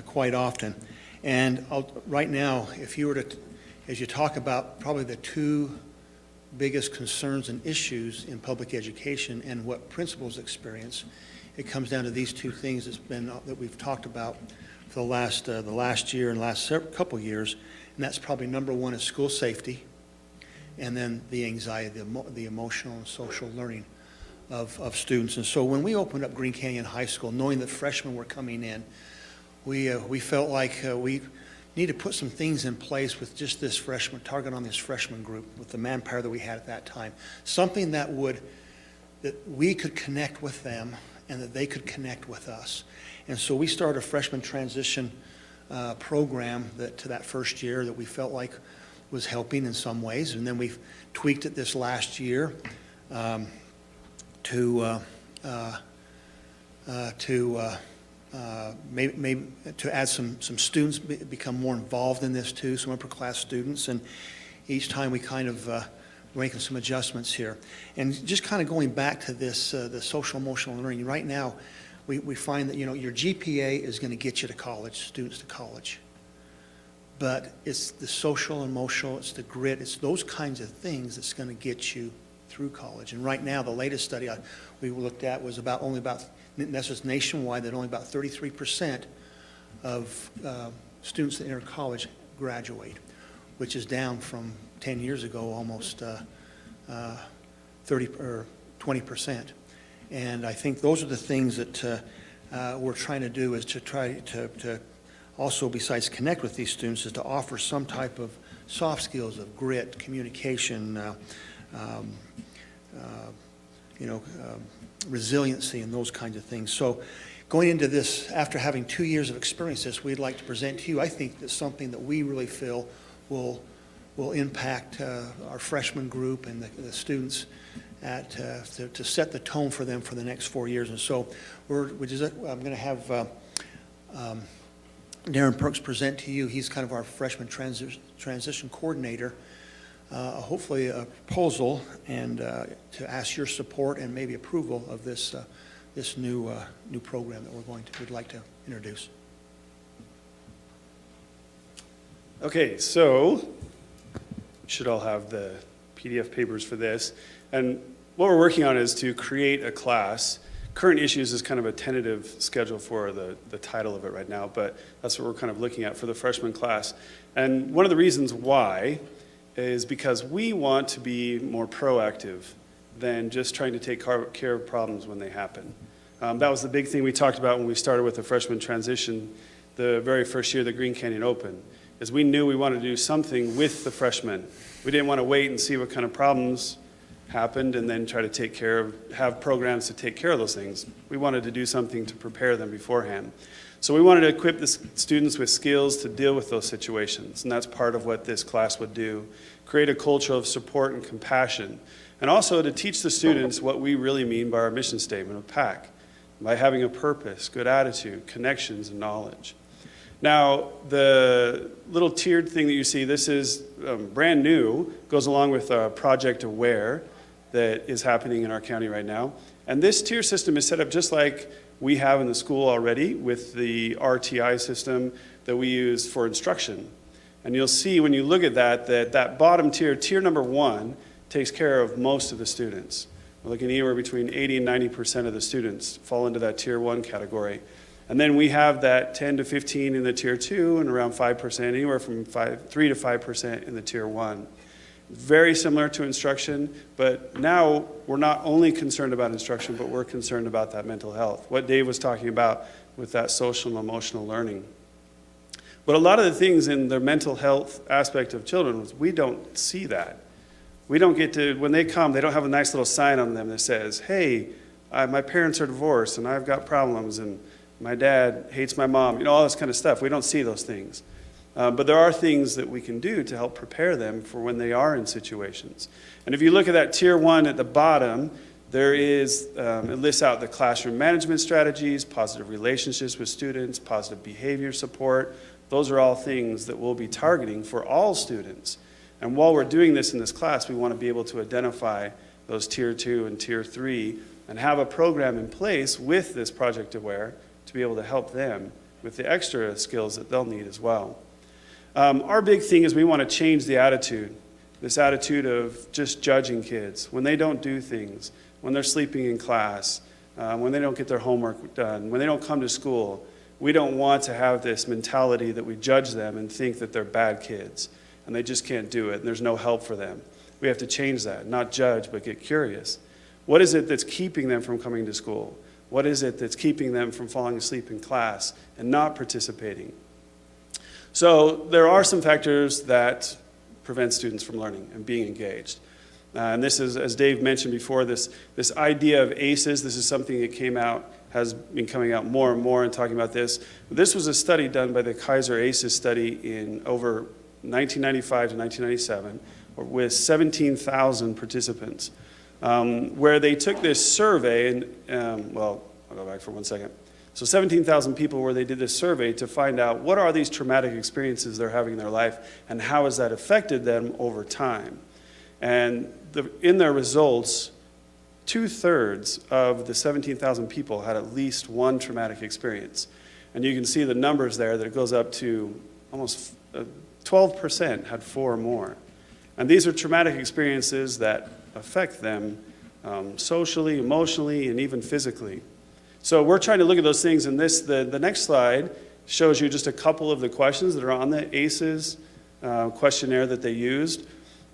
quite often. And right now, if you were to, as you talk about probably the 2 biggest concerns and issues in public education and what principals experience, it comes down to these 2 things that we've talked about for the last year and last couple years, and that's probably number 1 is school safety, and then the anxiety, the emotional and social learning of students. And so when we opened up Green Canyon High School, knowing that freshmen were coming in, we felt like we need to put some things in place with just this freshman, target on this freshman group with the manpower that we had at that time. Something that we could connect with them and that they could connect with us. And so we started a freshman transition program to that first year that we felt like was helping in some ways. And then we've tweaked it this last year maybe to add some students become more involved in this too, some upper class students, and each time we kind of making some adjustments here. And just kind of going back to this, the social emotional learning, right now we find that, you know, your GPA is going to get you to college, students to college. But it's the social, emotional, it's the grit, it's those kinds of things that's going to get you through college. And right now, the latest study we looked at was only about, this is nationwide, that only about 33% of students that enter college graduate, which is down from 10 years ago, almost 30 or 20%. And I think those are the things that we're trying to do, is to try to also, besides connect with these students, is to offer some type of soft skills of grit, communication, resiliency, and those kinds of things. So going into this, after having 2 years of experience, we'd like to present to you, I think that's something that we really feel will impact our freshman group and the students to set the tone for them for the next 4 years. And so I'm going to have Darren Perks present to you. He's kind of our freshman transition coordinator hopefully a proposal and to ask your support and maybe approval of this new program that we'd like to introduce. Okay, so you should all have the PDF papers for this. And what we're working on is to create a class. Current Issues is kind of a tentative schedule for the title of it right now, but that's what we're kind of looking at for the freshman class. And one of the reasons why is because we want to be more proactive than just trying to take care of problems when they happen. That was the big thing we talked about when we started with the freshman transition the very first year that Green Canyon opened, is we knew we wanted to do something with the freshmen. We didn't want to wait and see what kind of problems happened and then try to have programs to take care of those things. We wanted to do something to prepare them beforehand. So we wanted to equip the students with skills to deal with those situations, and that's part of what this class would do. Create a culture of support and compassion, and also to teach the students what we really mean by our mission statement of PAC, by having a purpose, good attitude, connections, and knowledge. Now, the little tiered thing that you see, this is brand new, goes along with Project Aware that is happening in our county right now. And this tier system is set up just like we have in the school already with the RTI system that we use for instruction. And you'll see when you look at that bottom tier, tier number 1, takes care of most of the students. We're looking anywhere between 80 and 90% of the students fall into that tier 1 category. And then we have that 10 to 15 in the tier 2 and around 5%, anywhere from 3 to 5% in the tier 1. Very similar to instruction, but now we're not only concerned about instruction, but we're concerned about that mental health, what Dave was talking about with that social and emotional learning. But a lot of the things in the mental health aspect of children, we don't see that. We don't get to, when they come, they don't have a nice little sign on them that says, hey, my parents are divorced and I've got problems and my dad hates my mom, all this kind of stuff. We don't see those things. But there are things that we can do to help prepare them for when they are in situations. And if you look at that tier 1 at the bottom, there is, it lists out the classroom management strategies, positive relationships with students, positive behavior support. Those are all things that we'll be targeting for all students. And while we're doing this in this class, we want to be able to identify those tier 2 and tier 3 and have a program in place with this Project Aware to be able to help them with the extra skills that they'll need as well. Our big thing is we want to change the attitude, this attitude of just judging kids when they don't do things, when they're sleeping in class, when they don't get their homework done, when they don't come to school. We don't want to have this mentality that we judge them and think that they're bad kids and they just can't do it and there's no help for them. We have to change that, not judge, but get curious. What is it that's keeping them from coming to school? What is it that's keeping them from falling asleep in class and not participating? So there are some factors that prevent students from learning and being engaged. And this is, as Dave mentioned before, this idea of ACEs, this is something that has been coming out more and more and talking about this. This was a study done by the Kaiser ACEs study in over 1995 to 1997 with 17,000 participants, where they took this survey, and well, I'll go back for 1 second. So 17,000 people where they did this survey to find out what are these traumatic experiences they're having in their life and how has that affected them over time. And in their results, 2/3 of the 17,000 people had at least one traumatic experience. And you can see the numbers there that it goes up to almost 12% had 4 or more. And these are traumatic experiences that affect them socially, emotionally, and even physically. So we're trying to look at those things, and the next slide shows you just a couple of the questions that are on the ACEs questionnaire that they used.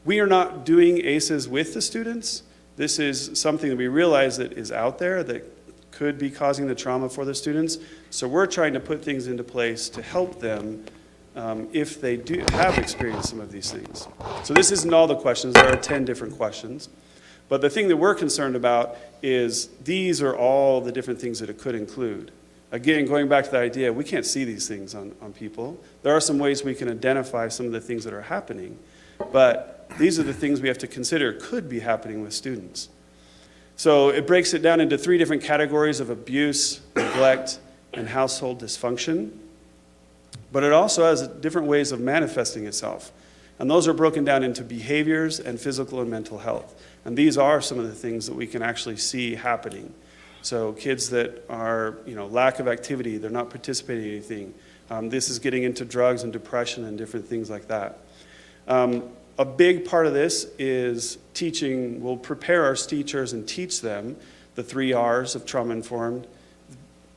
We are not doing ACEs with the students. This is something that we realize that is out there that could be causing the trauma for the students. So we're trying to put things into place to help them if they do have experienced some of these things. So this isn't all the questions. There are 10 different questions. But the thing that we're concerned about is these are all the different things that it could include. Again, going back to the idea, we can't see these things on people. There are some ways we can identify some of the things that are happening, but these are the things we have to consider could be happening with students. So it breaks it down into 3 different categories of abuse, neglect, and household dysfunction. But it also has different ways of manifesting itself. And those are broken down into behaviors and physical and mental health. And these are some of the things that we can actually see happening. So kids that are, lack of activity, they're not participating in anything. This is getting into drugs and depression and different things like that. A big part of this is teaching. We'll prepare our teachers and teach them the 3 R's of trauma-informed,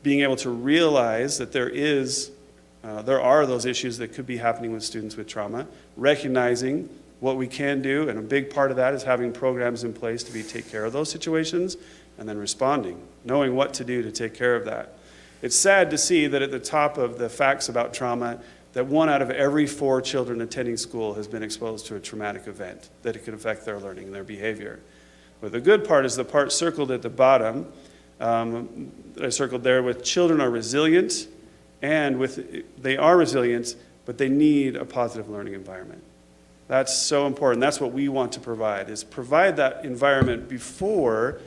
being able to realize that there are those issues that could be happening with students with trauma, recognizing what we can do, and a big part of that is having programs in place to take care of those situations, and then responding, knowing what to do to take care of that. It's sad to see that at the top of the facts about trauma, that 1 out of every 4 children attending school has been exposed to a traumatic event, that it can affect their learning and their behavior. But the good part is the part circled at the bottom, that I circled there, with children are resilient, and they are resilient, but they need a positive learning environment. That's so important. That's what we want to provide, is provide that environment before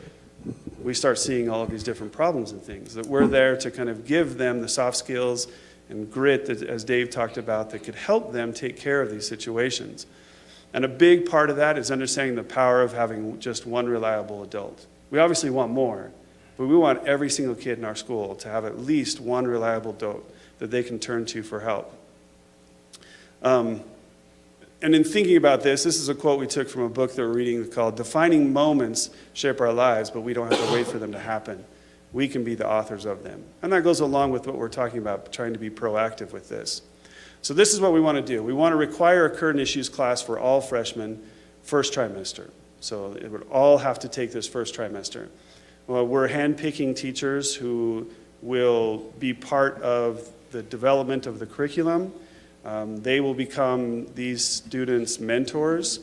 we start seeing all of these different problems and things, that we're there to kind of give them the soft skills and grit, that, as Dave talked about, that could help them take care of these situations. And a big part of that is understanding the power of having just one reliable adult. We obviously want more, but we want every single kid in our school to have at least one reliable adult that they can turn to for help. And in thinking about this is a quote we took from a book that we're reading called "Defining Moments Shape Our Lives, but we don't have to wait for them to happen. We can be the authors of them." And that goes along with what we're talking about, trying to be proactive with this. So this is what we want to do. We want to require a current issues class for all freshmen first trimester. So it would all have to take this first trimester. Well, we're handpicking teachers who will be part of the development of the curriculum. They will become these students' mentors,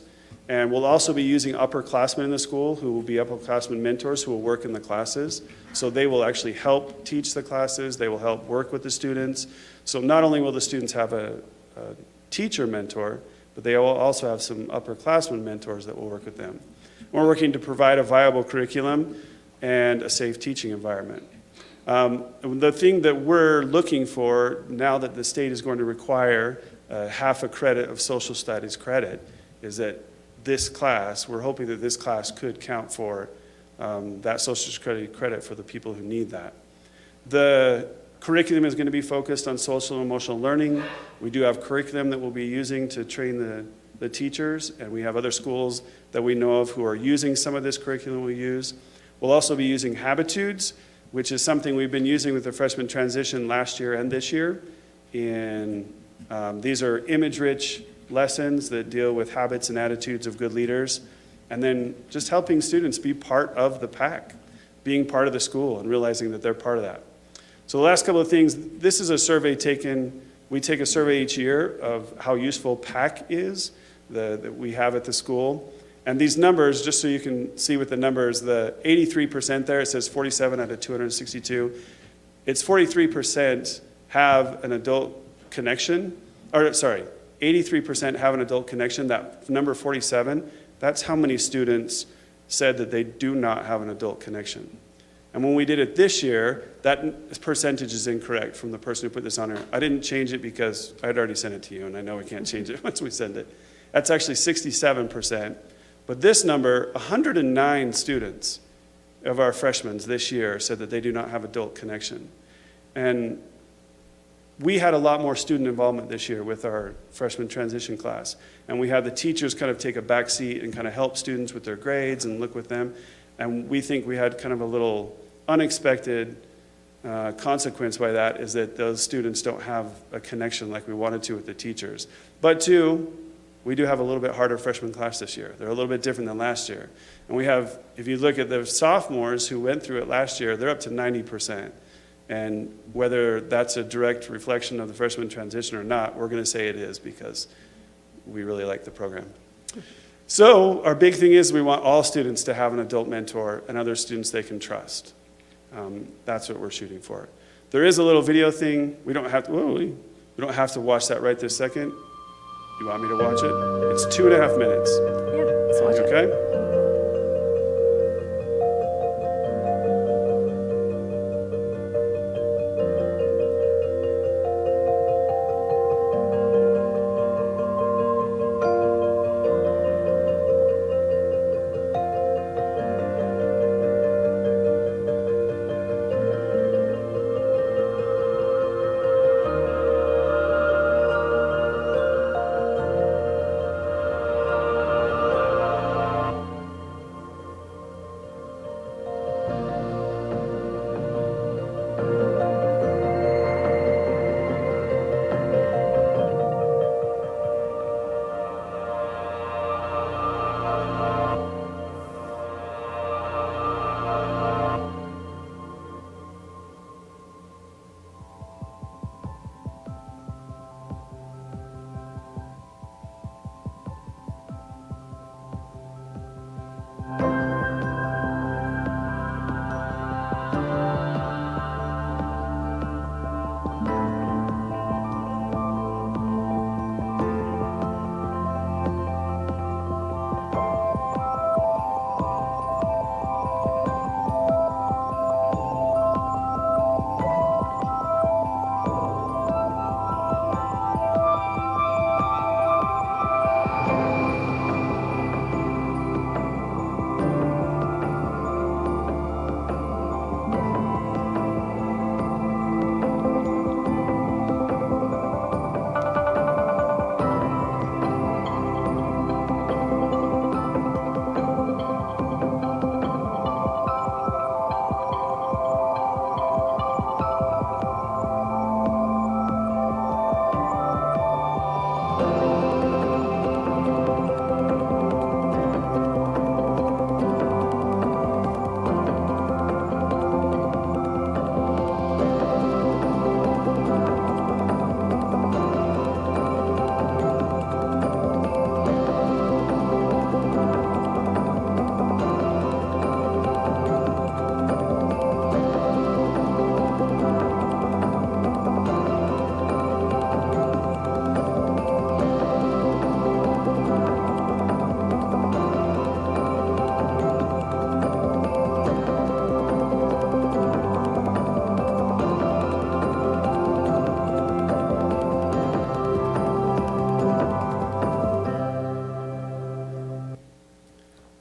and we'll also be using upperclassmen in the school who will be upperclassmen mentors who will work in the classes. So they will actually help teach the classes, they will help work with the students. So not only will the students have a teacher mentor, but they will also have some upperclassmen mentors that will work with them. We're working to provide a viable curriculum and a safe teaching environment. The thing that we're looking for now that the state is going to require half a credit of social studies credit is that this class, we're hoping that this class could count for that social studies credit for the people who need that. The curriculum is going to be focused on social and emotional learning. We do have curriculum that we'll be using to train the teachers, and we have other schools that we know of who are using some of this curriculum we use. We'll also be using Habitudes, which is something we've been using with the freshman transition last year and this year. These are image-rich lessons that deal with habits and attitudes of good leaders, and then just helping students be part of the pack, being part of the school and realizing that they're part of that. So the last couple of things, this is a survey we take a survey each year of how useful PAC is that we have at the school. And these numbers, just so you can see with the numbers, the 83% there, it says 47 out of 262. It's 43% have an adult connection, 83% have an adult connection. That number 47, that's how many students said that they do not have an adult connection. And when we did it this year, that percentage is incorrect from the person who put this on here. I didn't change it because I had already sent it to you, and I know we can't change it once we send it. That's actually 67%. But this number, 109 students of our freshmen this year said that they do not have adult connection. And we had a lot more student involvement this year with our freshman transition class. And we had the teachers kind of take a back seat and kind of help students with their grades and look with them. And we think we had kind of a little unexpected consequence by that, is that those students don't have a connection like we wanted to with the teachers. But two, we do have a little bit harder freshman class this year. They're a little bit different than last year. And we have, if you look at the sophomores who went through it last year, they're up to 90%. And whether that's a direct reflection of the freshman transition or not, we're going to say it is, because we really like the program. So our big thing is we want all students to have an adult mentor and other students they can trust. That's what we're shooting for. There is a little video thing. We don't have to watch that right this second. You want me to watch it? It's 2.5 minutes. Yeah, let's watch it. Okay?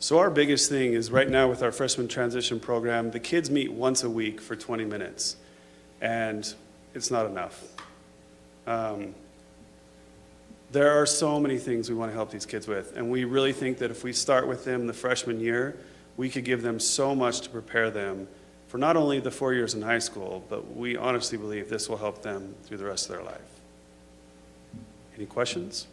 So our biggest thing is right now with our freshman transition program, the kids meet once a week for 20 minutes, and it's not enough. There are so many things we want to help these kids with, and we really think that if we start with them the freshman year, we could give them so much to prepare them for not only the 4 years in high school, but we honestly believe this will help them through the rest of their life. Any questions?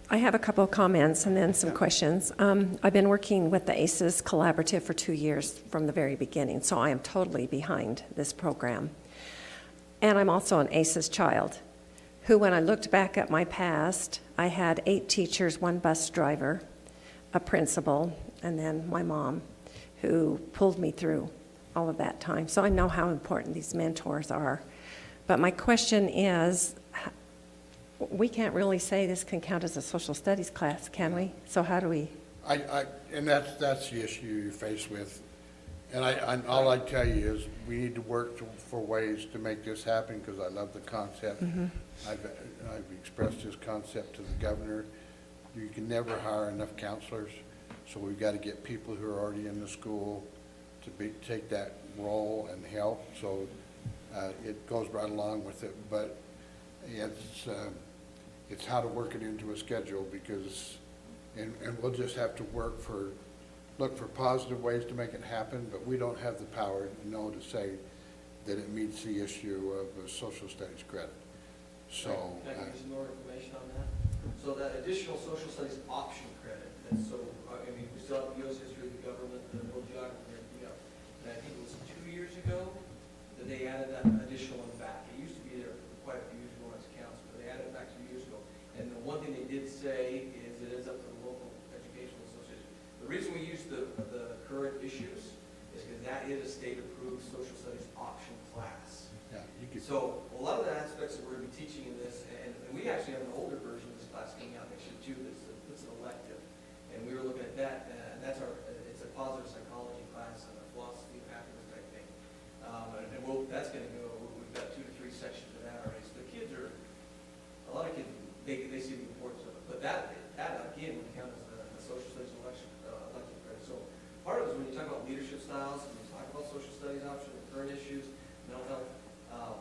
I have a couple of comments and then some questions. I've been working with the ACES Collaborative for 2 years from the very beginning, so I am totally behind this program. And I'm also an ACES child, who, when I looked back at my past, I had 8 teachers, 1 bus driver, a principal, and then my mom, who pulled me through all of that time. So I know how important these mentors are. But my question is, we can't really say this can count as a social studies class, can we? So how do we? And that's the issue you face with. And all I tell you is we need to work for ways to make this happen, because I love the concept. Mm-hmm. I've expressed this concept to the governor. You can never hire enough counselors, so we've got to get people who are already in the school to take that role and help. So it goes right along with it, but it's how to work it into a schedule, because, and we'll just have to look for positive ways to make it happen, but we don't have the power to say that it meets the issue of social studies credit. So. Can I give you some more information on that? So that additional social studies option credit, and so, I mean, we still have the U.S. history of the government, the world geography, and everything else. And I think it was 2 years ago that they added that additional one back. It used to be there quite a few years ago as counts, but they added it back 2 years ago. And the one thing they did say is it is up to the local educational association. The reason we use the current issues is because that is a state-approved social studies option class. Yeah, you could. So a lot of the aspects that we're going to be teaching in this, and we actually have an older version of this class coming out next year too, that's an elective. And we were looking at that, and it's a positive psychology class and a philosophy of happiness type thing. That's going to go, we've got 2 to 3 sections of that already. So the kids a lot of kids, they see the importance of it. But that again, would count as a social studies elective credit. So part of it is when you talk about leadership styles, when you talk about social studies options, current issues, mental health,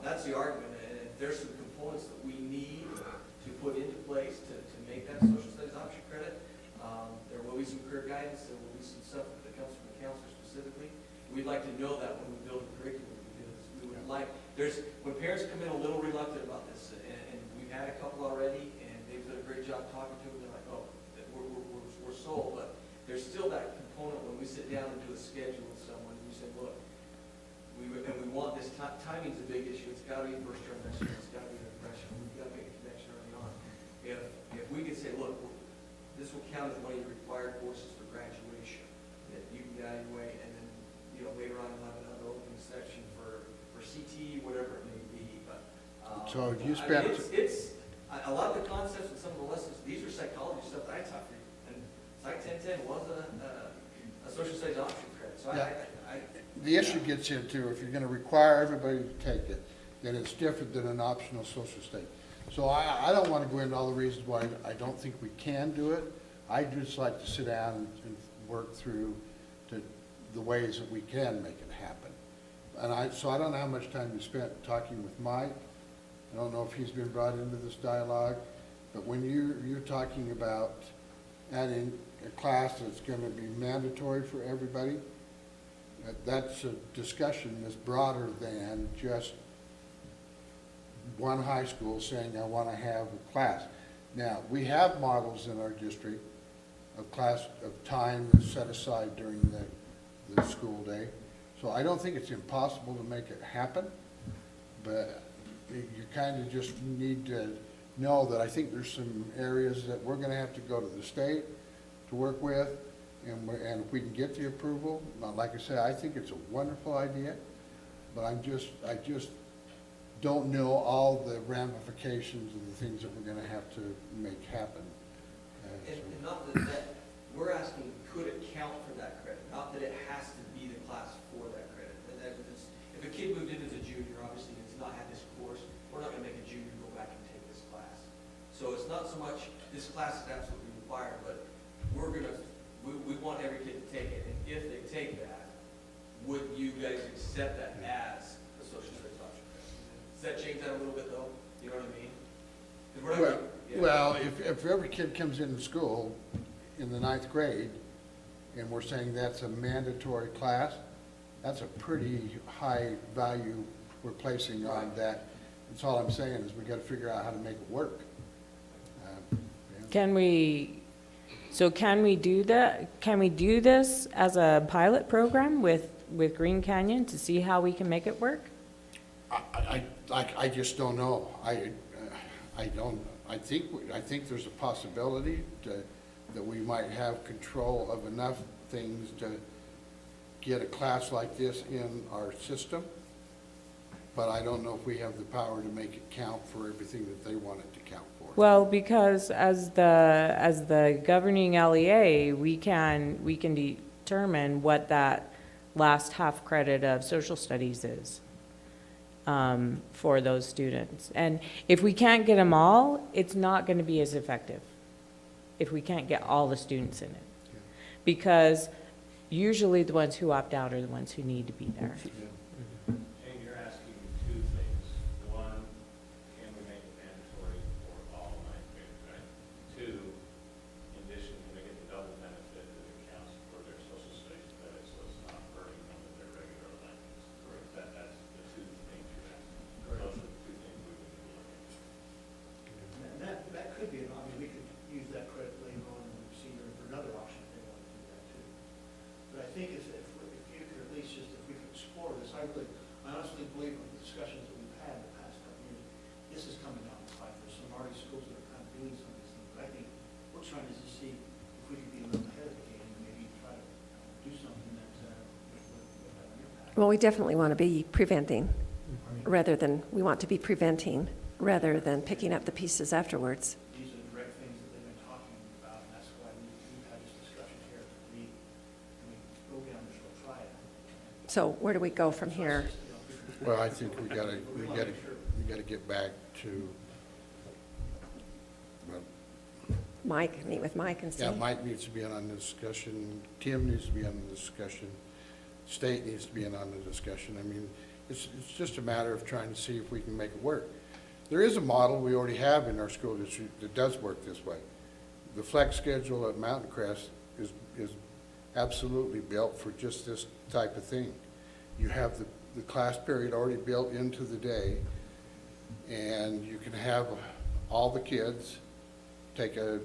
that's the argument. And if there's some components that we need to put into place to make that social studies option credit, there will be some career guidance, there will be some stuff that comes from the counselor specifically. We'd like to know that when we build a curriculum, because we would like, when parents come in a little reluctant about this, and we've had a couple already, and they've done a great job talking to them, they're like, oh, we're sold, but there's still that component when we sit down and do a schedule with someone, and we say, look, we want this, timing's a big issue, it's got to be first term next year, it's got to be an impression, we've got to make a connection early on. If we could say, look, this will count as one of your required courses for graduation, that you can get out of your way, and then, later on you'll have another opening section for CT, whatever it may be, but. So you spent. It's a lot of the concepts and some of the lessons, these are psychology stuff that I taught for you, and Psych 1010 was a social studies option credit, so The issue gets into, if you're going to require everybody to take it, then it's different than an optional social study. So I don't want to go into all the reasons why I don't think we can do it. I just like to sit down and work through the ways that we can make it happen. And so I don't know how much time you spent talking with Mike. I don't know if he's been brought into this dialogue, but when you're talking about adding a class that's going to be mandatory for everybody, that's a discussion that's broader than just one high school saying, I want to have a class. Now, we have models in our district of time that's set aside during the school day. So I don't think it's impossible to make it happen, but you kind of just need to know that I think there's some areas that we're going to have to go to the state to work with, and if we can get the approval, like I said, I think it's a wonderful idea, but I just don't know all the ramifications of the things that we're going to have to make happen. And not that we're asking, could it count for that credit? Not that it has to be the class for that credit. If a kid moved in as a junior, obviously, and has not had this course, we're not going to make a junior go back and take this class. So it's not so much this class is absolutely required, but we're going to we want every kid to take it, and if they take that, would you guys accept that as a social studies option? Does that change that a little bit though? You know what I mean? 'Cause we're not- yeah. Well, if every kid comes into school in the 9th grade, and we're saying that's a mandatory class, that's a pretty high value we're placing on that. That's all I'm saying, is we gotta figure out how to make it work. Can we do that? Can we do this as a pilot program with Green Canyon to see how we can make it work? I just don't know. I think there's a possibility that we might have control of enough things to get a class like this in our system, but I don't know if we have the power to make it count for everything that they want it to count for. Well, because as the governing LEA, we can determine what that last half credit of social studies is for those students. And if we can't get them all, it's not going to be as effective if we can't get all the students in it. Because usually the ones who opt out are the ones who need to be there. And you're asking two things. One, can we make it mandatory for all 9th graders, right? Two, in addition, can they get the double benefit that accounts for their social studies credit, so it's not burning them with their regular allowance? Correct. That's the two things you're asking. Those are the two things we would be looking at. And that could be an option. We could use that credit later on in the senior for another option if they want to do that too. But I think if you could at least just, if we could explore this, I honestly believe from the discussions that we've had in the past couple of years, this is coming down the pipe. There's some already schools that are kind of doing some of these things. But I think we're trying to just see if we could be a little ahead of the game and maybe try to do something that would have an impact. Well, we definitely want to be preventing rather than, we want to be preventing rather than picking up the pieces afterwards. These are the direct things that they've been talking about, and that's why we've had this discussion here. We go down this road, try it. So where do we go from here? Well, I think we gotta get back to, well, Mike, meet with Mike and see. yeah, Mike needs to be in on the discussion, Tim needs to be on the discussion, state needs to be in on the discussion. I mean, it's just a matter of trying to see if we can make it work. There is a model we already have in our school district that does work this way. The flex schedule at Mountain Crest is absolutely built for just this type of thing. You have the class period already built into the day, and you can have all the kids take a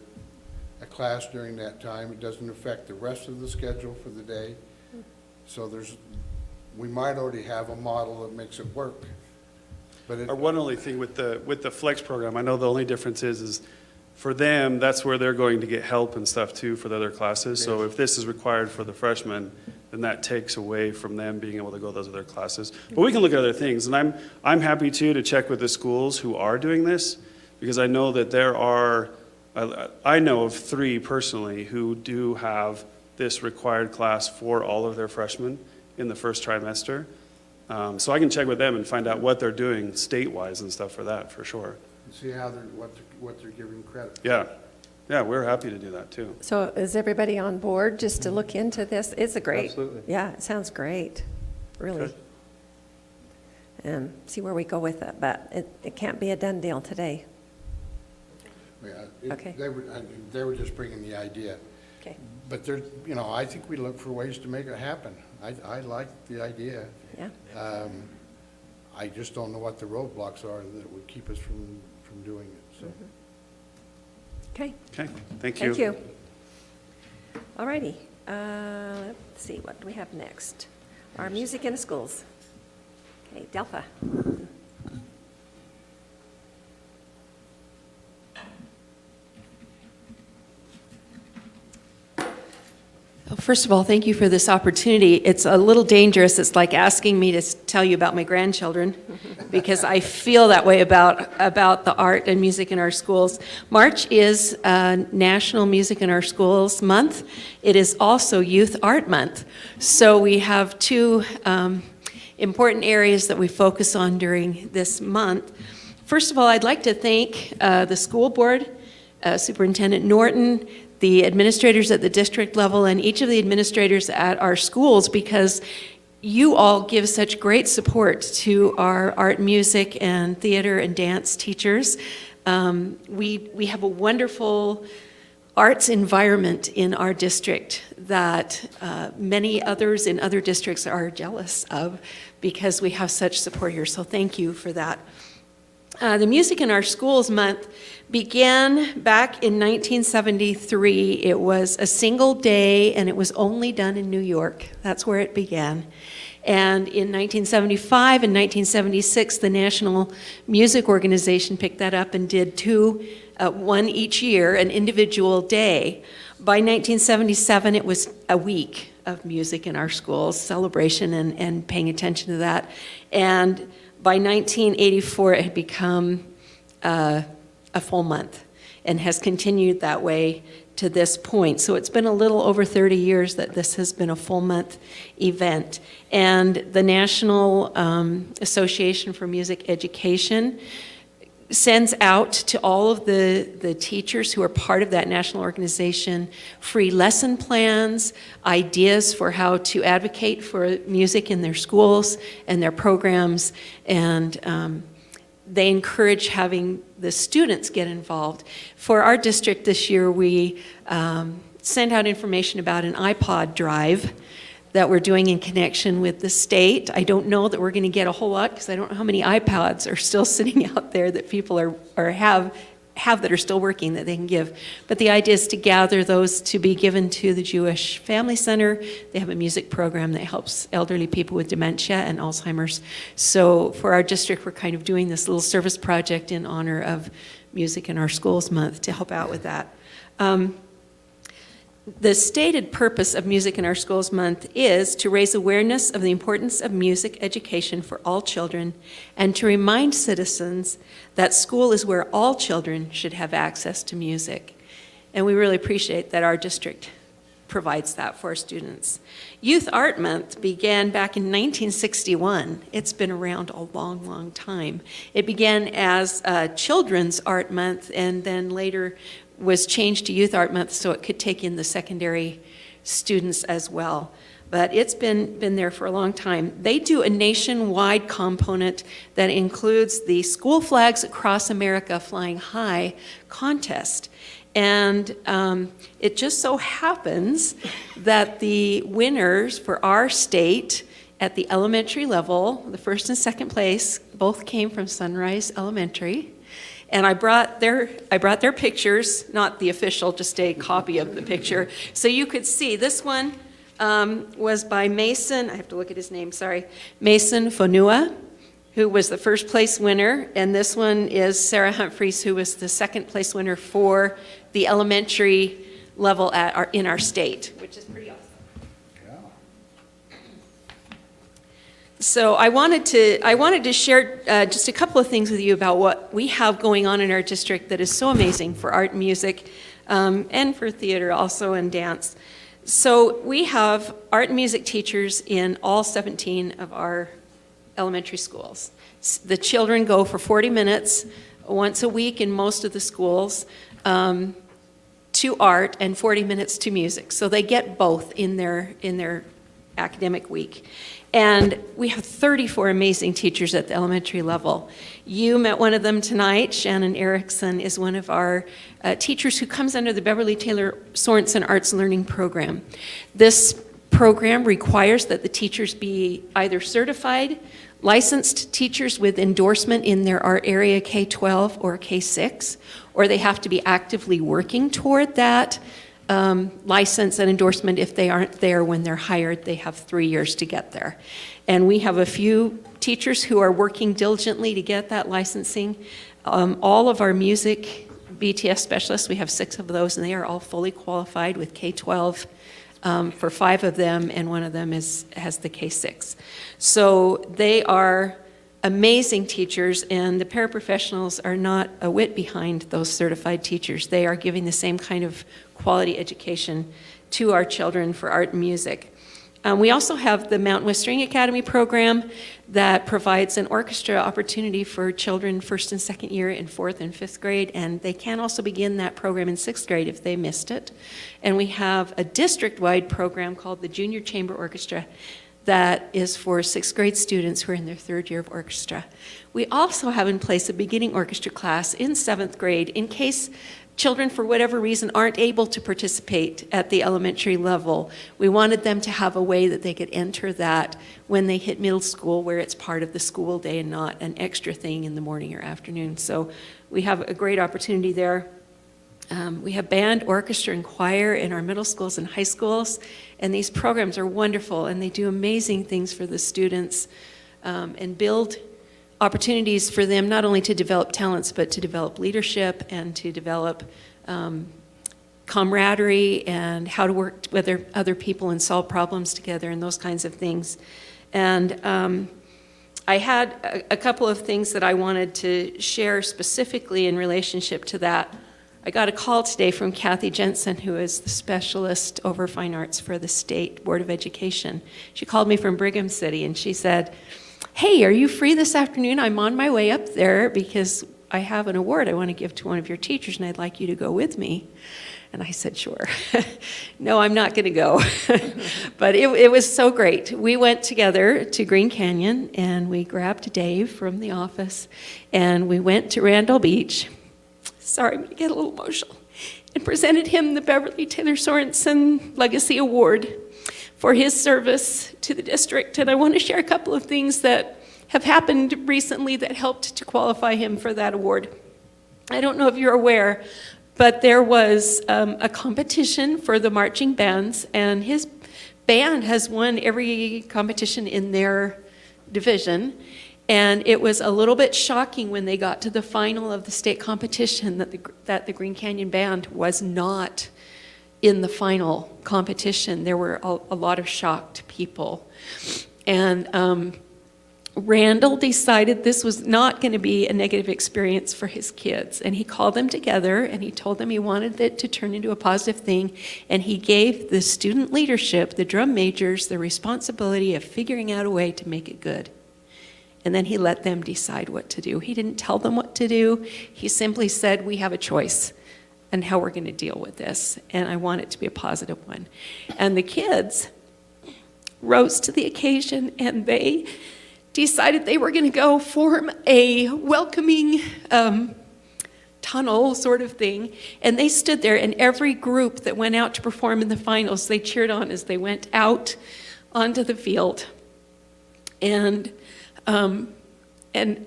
class during that time. It doesn't affect the rest of the schedule for the day. So we might already have a model that makes it work. But Our one only thing with the flex program, I know the only difference is for them, that's where they're going to get help and stuff too for the other classes. So if this is required for the freshmen, then that takes away from them being able to go to those other classes. But we can look at other things, and I'm happy to check with the schools who are doing this, because I know that there are, I know of 3 personally who do have this required class for all of their freshmen in the first trimester. So I can check with them and find out what they're doing state-wise and stuff for that, for sure. see how what they're giving credit. Yeah, we're happy to do that too. So is everybody on board just to look into this? It's a great. Absolutely. Yeah, it sounds great, really. Okay. And see where we go with it, but it can't be a done deal today. Yeah, Okay. They were just bringing the idea. Okay. But there, I think we look for ways to make it happen. I like the idea. Yeah. I just don't know what the roadblocks are that would keep us from doing it, so. Okay. Okay, thank you. Thank you. All righty. Let's see, what do we have next? Our music in the schools. Okay, Delpha. First of all, thank you for this opportunity. It's a little dangerous. It's like asking me to tell you about my grandchildren, because I feel that way about the art and music in our schools. March is National Music in Our Schools Month. It is also Youth Art Month. So we have 2 important areas that we focus on during this month. First of all, I'd like to thank the school board, Superintendent Norton, the administrators at the district level and each of the administrators at our schools, because you all give such great support to our art, music, and theater and dance teachers. We have a wonderful arts environment in our district that many others in other districts are jealous of because we have such support here. So thank you for that. The Music in Our Schools Month began back in 1973. It was a single day, and it was only done in New York. That's where it began. And in 1975 and 1976, the National Music Organization picked that up and did one each year, an individual day. By 1977, it was a week of music in our schools, celebration and paying attention to that. And by 1984, it had become a full month and has continued that way to this point. So it's been a little over 30 years that this has been a full month event. And the National Association for Music Education sends out to all of the teachers who are part of that national organization free lesson plans, ideas for how to advocate for music in their schools and their programs, and they encourage having the students get involved. For our district this year, we sent out information about an iPod drive that we're doing in connection with the state. I don't know that we're going to get a whole lot because I don't know how many iPods are still sitting out there that people have that are still working that they can give. But the idea is to gather those to be given to the Jewish Family Center. They have a music program that helps elderly people with dementia and Alzheimer's. So for our district, we're kind of doing this little service project in honor of Music in Our Schools Month to help out with that. The stated purpose of Music in Our Schools Month is to raise awareness of the importance of music education for all children and to remind citizens that school is where all children should have access to music. And we really appreciate that our district provides that for our students. Youth Art Month began back in 1961. It's been around a long, long time. It began as Children's Art Month and then later was changed to Youth Art Month so it could take in the secondary students as well. But it's been there for a long time. They do a nationwide component that includes the School Flags Across America Flying High contest. And it just so happens that the winners for our state at the elementary level, the first and second place, both came from Sunrise Elementary. And I brought their pictures, not the official, just a copy of the picture. So you could see, this one was by Mason, I have to look at his name, sorry, Mason Fonua, who was the first place winner. And this one is Sarah Humphreys, who was the second place winner for the elementary level in our state, which is pretty awesome. So I wanted to share just a couple of things with you about what we have going on in our district that is so amazing for art and music, and for theater also and dance. So we have art and music teachers in all 17 of our elementary schools. The children go for 40 minutes once a week in most of the schools to art and 40 minutes to music. So they get both in their academic week. And we have 34 amazing teachers at the elementary level. You met one of them tonight. Shannon Erickson is one of our teachers who comes under the Beverly Taylor Sorensen Arts Learning Program. This program requires that the teachers be either certified, licensed teachers with endorsement in their art area K-12 or K-6, or they have to be actively working toward that license and endorsement. If they aren't there when they're hired, they have 3 years to get there. And we have a few teachers who are working diligently to get that licensing. All of our music BTS specialists, we have 6 of those, and they are all fully qualified with K-12 for 5 of them, and one of them has the K-6. So they are amazing teachers, and the paraprofessionals are not a whit behind those certified teachers. They are giving the same kind of quality education to our children for art and music. We also have the Mountain West String Academy program that provides an orchestra opportunity for children first and second year in fourth and fifth grade, and they can also begin that program in sixth grade if they missed it. And we have a district-wide program called the Junior Chamber Orchestra that is for sixth grade students who are in their third year of orchestra. We also have in place a beginning orchestra class in seventh grade in case children, for whatever reason, aren't able to participate at the elementary level. We wanted them to have a way that they could enter that when they hit middle school, where it's part of the school day and not an extra thing in the morning or afternoon. So we have a great opportunity there. We have band, orchestra, and choir in our middle schools and high schools, and these programs are wonderful, and they do amazing things for the students and build opportunities for them not only to develop talents, but to develop leadership and to develop camaraderie and how to work with other people and solve problems together and those kinds of things. And I had a couple of things that I wanted to share specifically in relationship to that. I got a call today from Kathy Jensen, who is the specialist over fine arts for the State Board of Education. She called me from Brigham City, and she said, "Hey, are you free this afternoon? I'm on my way up there because I have an award I want to give to one of your teachers, and I'd like you to go with me." And I said, "Sure." No, I'm not going to go. But it was so great. We went together to Green Canyon, and we grabbed Dave from the office, and we went to Randall Beach. Sorry, I'm going to get a little emotional. And presented him the Beverly Taylor Sorensen Legacy Award for his service to the district. And I want to share a couple of things that have happened recently that helped to qualify him for that award. I don't know if you're aware, but there was a competition for the marching bands, and his band has won every competition in their division. And it was a little bit shocking when they got to the final of the state competition that the Green Canyon Band was not in the final competition. There were a lot of shocked people. And Randall decided this was not going to be a negative experience for his kids. And he called them together and he told them he wanted it to turn into a positive thing. And he gave the student leadership, the drum majors, the responsibility of figuring out a way to make it good. And then he let them decide what to do. He didn't tell them what to do. He simply said, "We have a choice and how we're going to deal with this. And I want it to be a positive one." And the kids rose to the occasion, and they decided they were going to go form a welcoming tunnel sort of thing. And they stood there, and every group that went out to perform in the finals, they cheered on as they went out onto the field. And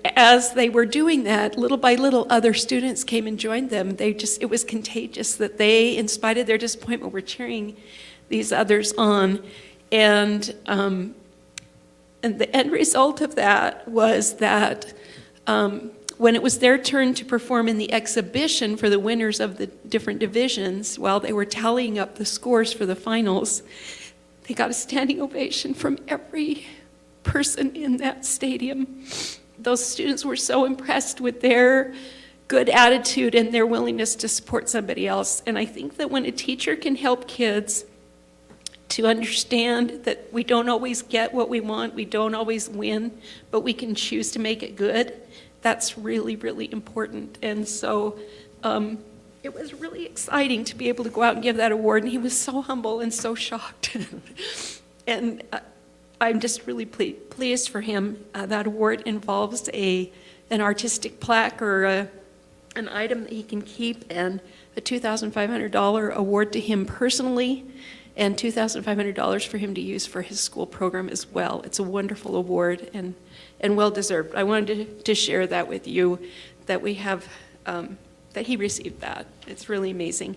as they were doing that, little by little, other students came and joined them. It was contagious that they, in spite of their disappointment, were cheering these others on. And the end result of that was that when it was their turn to perform in the exhibition for the winners of the different divisions, while they were tallying up the scores for the finals, they got a standing ovation from every person in that stadium. Those students were so impressed with their good attitude and their willingness to support somebody else. And I think that when a teacher can help kids to understand that we don't always get what we want, we don't always win, but we can choose to make it good, that's really, really important. And so it was really exciting to be able to go out and give that award, and he was so humble and so shocked. And I'm just really pleased for him. That award involves an artistic plaque or an item that he can keep, and a $2,500 award to him personally, and $2,500 for him to use for his school program as well. It's a wonderful award and well-deserved. I wanted to share that with you, that we have, that he received that. It's really amazing.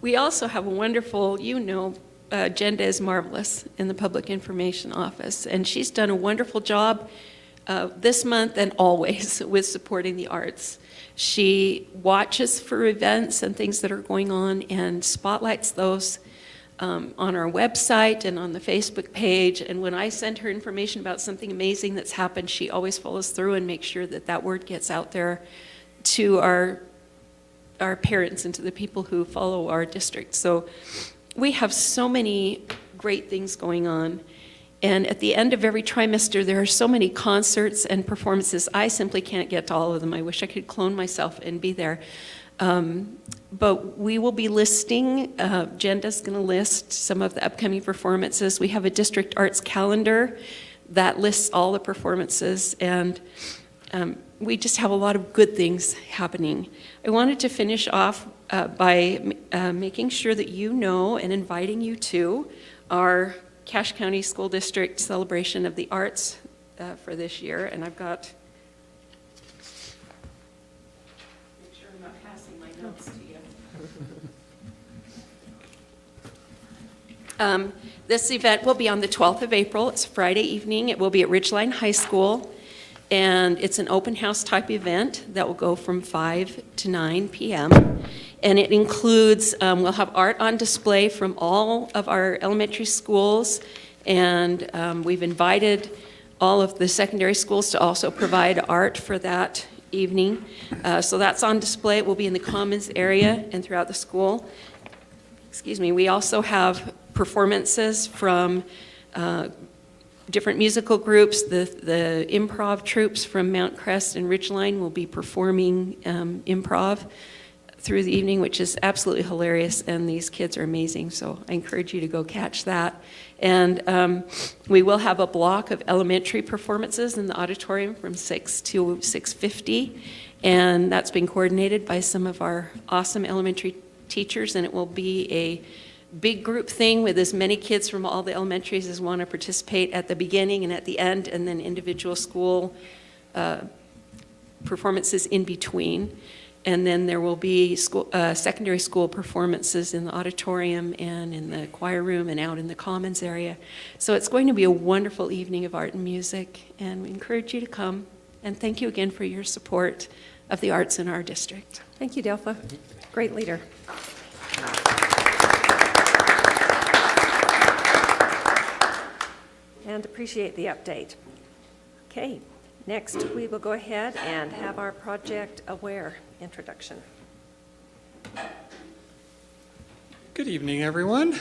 We also have a wonderful, Jenda is marvelous in the Public Information Office, and she's done a wonderful job this month and always with supporting the arts. She watches for events and things that are going on and spotlights those on our website and on the Facebook page. And when I send her information about something amazing that's happened, she always follows through and makes sure that that word gets out there to our parents and to the people who follow our district. So we have so many great things going on. And at the end of every trimester, there are so many concerts and performances. I simply can't get to all of them. I wish I could clone myself and be there. But we will be listing, Jenda's going to list some of the upcoming performances. We have a district arts calendar that lists all the performances, and we just have a lot of good things happening. I wanted to finish off by making sure that you know and inviting you to our Cache County School District Celebration of the Arts for this year, and I've got, make sure I'm not passing my notes to you. This event will be on the 12th of April. It's Friday evening. It will be at Ridgeline High School, and it's an open house type event that will go from 5 to 9 p.m. And it includes, we'll have art on display from all of our elementary schools, and we've invited all of the secondary schools to also provide art for that evening. So that's on display. It will be in the commons area and throughout the school. Excuse me. We also have performances from different musical groups. The improv troops from Mount Crest and Ridgeline will be performing improv through the evening, which is absolutely hilarious, and these kids are amazing, so I encourage you to go catch that. And we will have a block of elementary performances in the auditorium from 6 to 6:50, and that's being coordinated by some of our awesome elementary teachers, and it will be a big group thing with as many kids from all the elementaries as want to participate at the beginning and at the end, and then individual school performances in between. And then there will be secondary school performances in the auditorium and in the choir room and out in the commons area. So it's going to be a wonderful evening of art and music, and we encourage you to come. And thank you again for your support of the arts in our district. Thank you, Delpha. Great leader. And appreciate the update. Okay, next we will go ahead and have our Project Aware introduction. Good evening, everyone.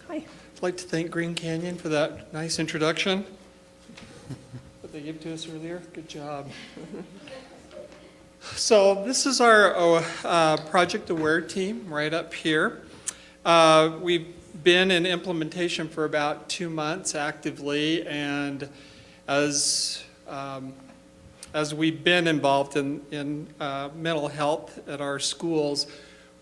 Hi. I'd like to thank Green Canyon for that nice introduction that they gave to us earlier. Good job. So this is our Project Aware team right up here. We've been in implementation for about 2 months actively, and as we've been involved in mental health at our schools,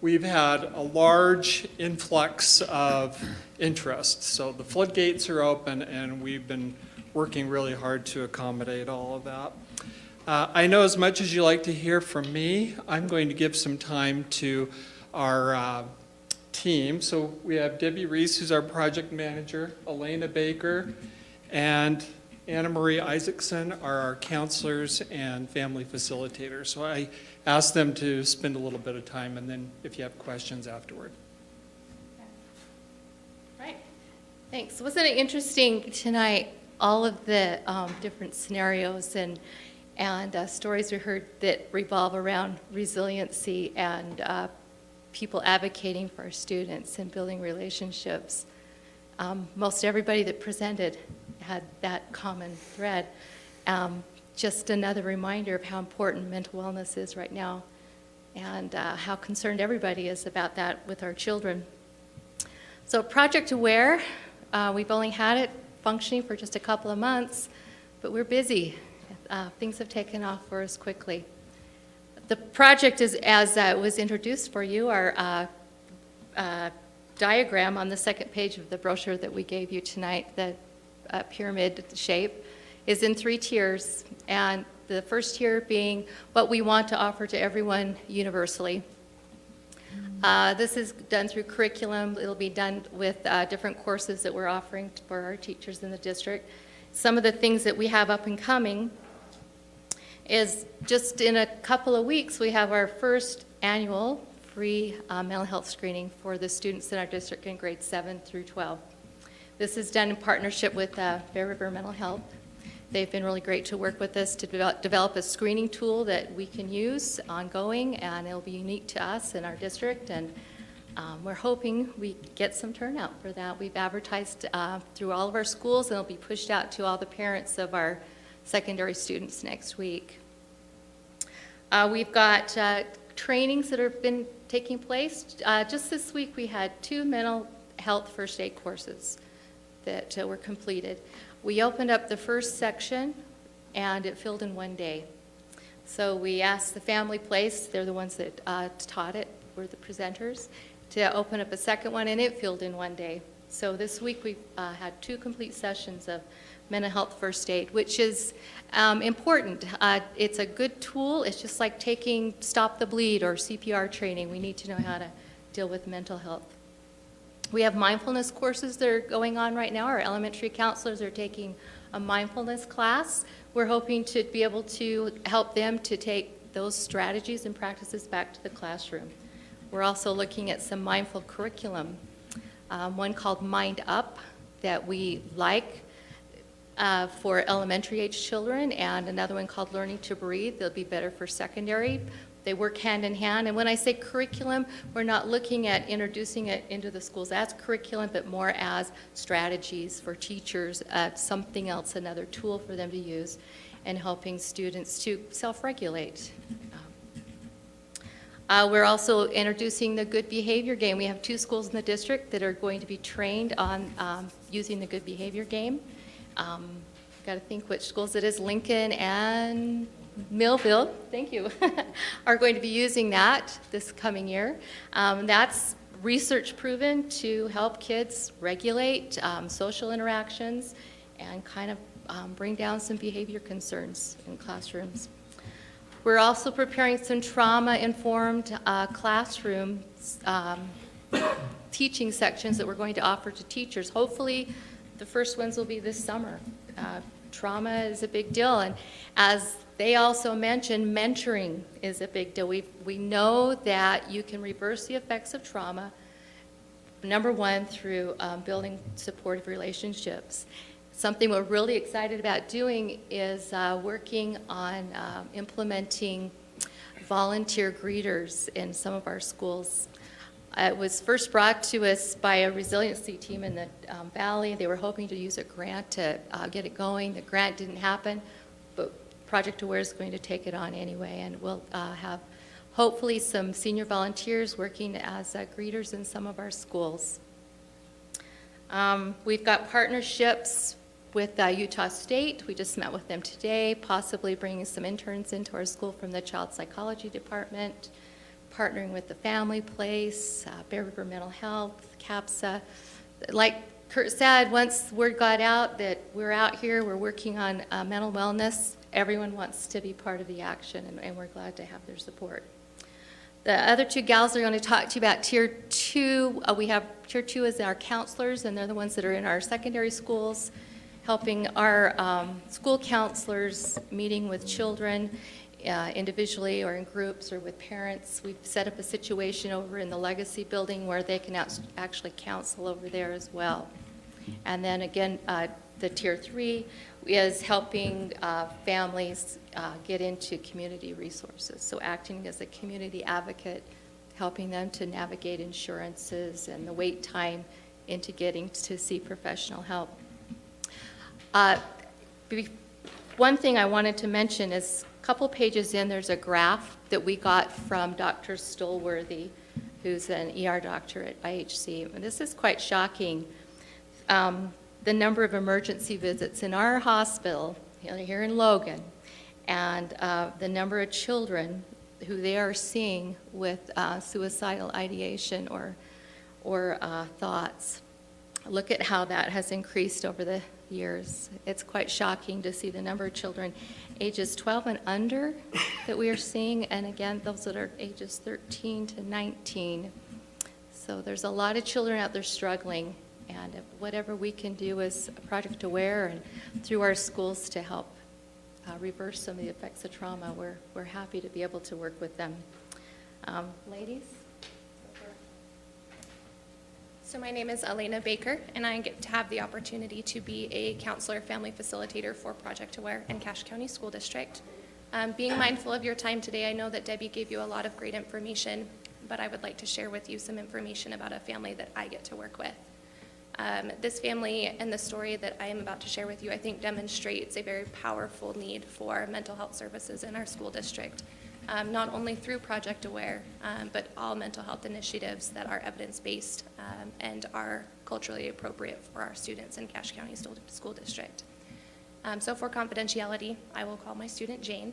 we've had a large influx of interest. So the floodgates are open, and we've been working really hard to accommodate all of that. I know as much as you like to hear from me, I'm going to give some time to our team. So we have Debbie Reese, who's our project manager, Elena Baker, and Anna Marie Isaacson are our counselors and family facilitators. So I asked them to spend a little bit of time, and then if you have questions afterward. Right. Thanks. Wasn't it interesting tonight, all of the different scenarios and stories we heard that revolve around resiliency and people advocating for our students and building relationships. Most everybody that presented had that common thread. Just another reminder of how important mental wellness is right now, and how concerned everybody is about that with our children. So Project Aware, we've only had it functioning for just a couple of months, but we're busy. Things have taken off for us quickly. The project is, as was introduced for you, our diagram on the second page of the brochure that we gave you tonight, the pyramid shape, is in 3 tiers, and the first tier being what we want to offer to everyone universally. This is done through curriculum. It'll be done with different courses that we're offering for our teachers in the district. Some of the things that we have up and coming is just in a couple of weeks, we have our first annual free mental health screening for the students in our district in grades 7 through 12. This is done in partnership with Bear River Mental Health. They've been really great to work with us to develop a screening tool that we can use ongoing, and it'll be unique to us in our district. And We're hoping we get some turnout for that. We've advertised through all of our schools, and it'll be pushed out to all the parents of our secondary students next week. We've got trainings that have been taking place. Just this week, we had 2 mental health first aid courses that were completed. We opened up the first section, and it filled in 1 day. So we asked the Family Place, they're the ones that taught it, were the presenters, to open up a second one, and it filled in 1 day. So this week we've had 2 complete sessions of mental health first aid, which is important. It's a good tool. It's just like taking Stop the Bleed or CPR training. We need to know how to deal with mental health. We have mindfulness courses that are going on right now. Our elementary counselors are taking a mindfulness class. We're hoping to be able to help them to take those strategies and practices back to the classroom. We're also looking at some mindful curriculum, one called Mind Up that we like for elementary age children, and another one called Learning to Breathe. They'll be better for secondary. They work hand in hand, and when I say curriculum, we're not looking at introducing it into the schools as curriculum, but more as strategies for teachers, something else, another tool for them to use, and helping students to self-regulate. We're also introducing the good behavior game. We have 2 schools in the district that are going to be trained on using the good behavior game. Got to think which schools it is. Lincoln and Millville, thank you, are going to be using that this coming year. That's research proven to help kids regulate social interactions and kind of bring down some behavior concerns in classrooms. We're also preparing some trauma-informed classroom teaching sections that we're going to offer to teachers. Hopefully, the first ones will be this summer. Trauma is a big deal, and as they also mentioned, mentoring is a big deal. We know that you can reverse the effects of trauma, number one, through building supportive relationships. Something we're really excited about doing is working on implementing volunteer greeters in some of our schools. It was first brought to us by a resiliency team in the Valley. They were hoping to use a grant to get it going. The grant didn't happen, but Project Aware is going to take it on anyway, and we'll have hopefully some senior volunteers working as greeters in some of our schools. We've got partnerships with Utah State. We just met with them today, possibly bringing some interns into our school from the Child Psychology Department, partnering with the Family Place, Bear River Mental Health, CAPSA. Like Kurt said, once word got out that we're out here, we're working on mental wellness, everyone wants to be part of the action, and we're glad to have their support. The other 2 gals are going to talk to you about Tier 2. We have Tier 2 as our counselors, and they're the ones that are in our secondary schools, helping our school counselors, meeting with children individually or in groups or with parents. We've set up a situation over in the Legacy building where they can actually counsel over there as well. And then again, the Tier 3 is helping families get into community resources. So acting as a community advocate, helping them to navigate insurances and the wait time into getting to see professional help. One thing I wanted to mention is a couple pages in, there's a graph that we got from Dr. Stolworthy, who's an ER doctor at IHC. And this is quite shocking. The number of emergency visits in our hospital here in Logan, and the number of children who they are seeing with suicidal ideation or thoughts. Look at how that has increased over the years. It's quite shocking to see the number of children ages 12 and under that we are seeing, and again, those that are ages 13 to 19. So there's a lot of children out there struggling, and whatever we can do as Project Aware and through our schools to help reverse some of the effects of trauma, we're happy to be able to work with them. Ladies? So my name is Elena Baker, and I get to have the opportunity to be a counselor family facilitator for Project Aware in Cache County School District. Being mindful of your time today, I know that Debbie gave you a lot of great information but I would like to share with you some information about a family that I get to work with. This family and the story that I am about to share with you, I think, demonstrates a very powerful need for mental health services in our school district, not only through Project Aware, but all mental health initiatives that are evidence-based and are culturally appropriate for our students in Cache County School District. So for confidentiality, I will call my student Jane.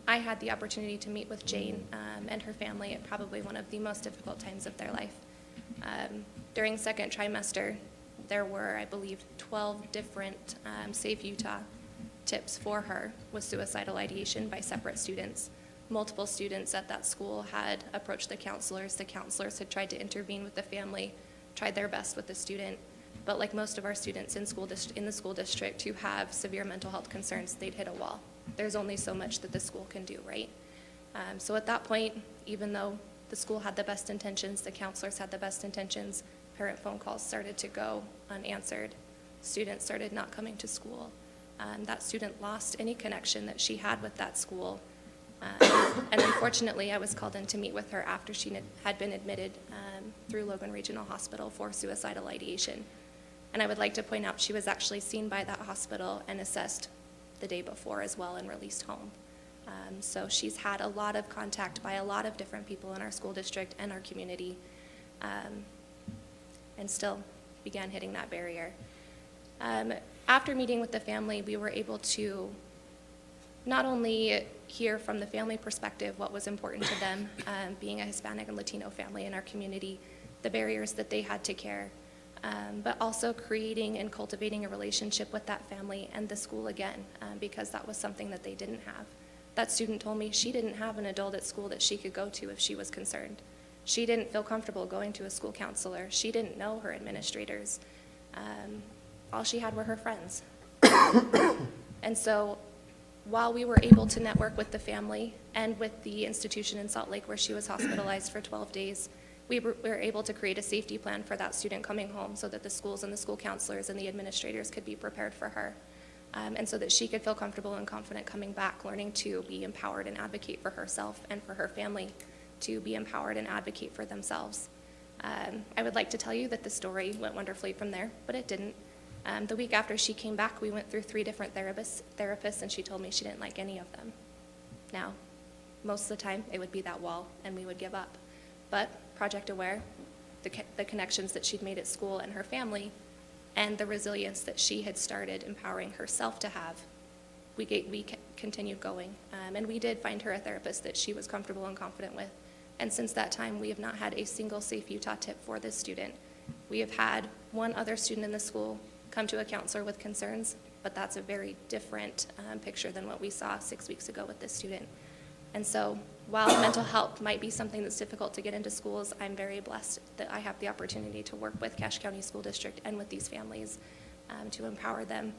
I had the opportunity to meet with Jane and her family at probably one of the most difficult times of their life. During second trimester, there were, I believe, 12 different Safe Utah tips for her with suicidal ideation by separate students. Multiple students at that school had approached the counselors. The counselors had tried to intervene with the family, tried their best with the student, but like most of our students in the school district who have severe mental health concerns, they'd hit a wall. There's only so much that the school can do, right? So at that point, even though the school had the best intentions, the counselors had the best intentions, parent phone calls started to go unanswered. Students started not coming to school. That student lost any connection that she had with that school. And unfortunately, I was called in to meet with her after she had been admitted through Logan Regional Hospital for suicidal ideation. And I would like to point out she was actually seen by that hospital and assessed the day before as well and released home. So she's had a lot of contact by a lot of different people in our school district and our community, and still began hitting that barrier. After meeting with the family, we were able to not only hear from the family perspective what was important to them, being a Hispanic and Latino family in our community, the barriers that they had to care, but also creating and cultivating a relationship with that family and the school again, because that was something that they didn't have. That student told me she didn't have an adult at school that she could go to if she was concerned. She didn't feel comfortable going to a school counselor. She didn't know her administrators. All she had were her friends. And so while we were able to network with the family and with the institution in Salt Lake where she was hospitalized for 12 days, we were able to create a safety plan for that student coming home so that the schools and the school counselors and the administrators could be prepared for her. And so that she could feel comfortable and confident coming back, learning to be empowered and advocate for herself and for her family to be empowered and advocate for themselves. I would like to tell you that the story went wonderfully from there, but it didn't. The week after she came back, we went through 3 different therapists, and she told me she didn't like any of them. Now, most of the time, it would be that wall, and we would give up. But Project Aware, the connections that she'd made at school and her family, and the resilience that she had started empowering herself to have, we continued going. And we did find her a therapist that she was comfortable and confident with. And since that time, we have not had a single Safe Utah tip for this student. We have had one other student in the school come to a counselor with concerns, but that's a very different picture than what we saw 6 weeks ago with this student. And so while mental health might be something that's difficult to get into schools, I'm very blessed that I have the opportunity to work with Cache County School District and with these families to empower them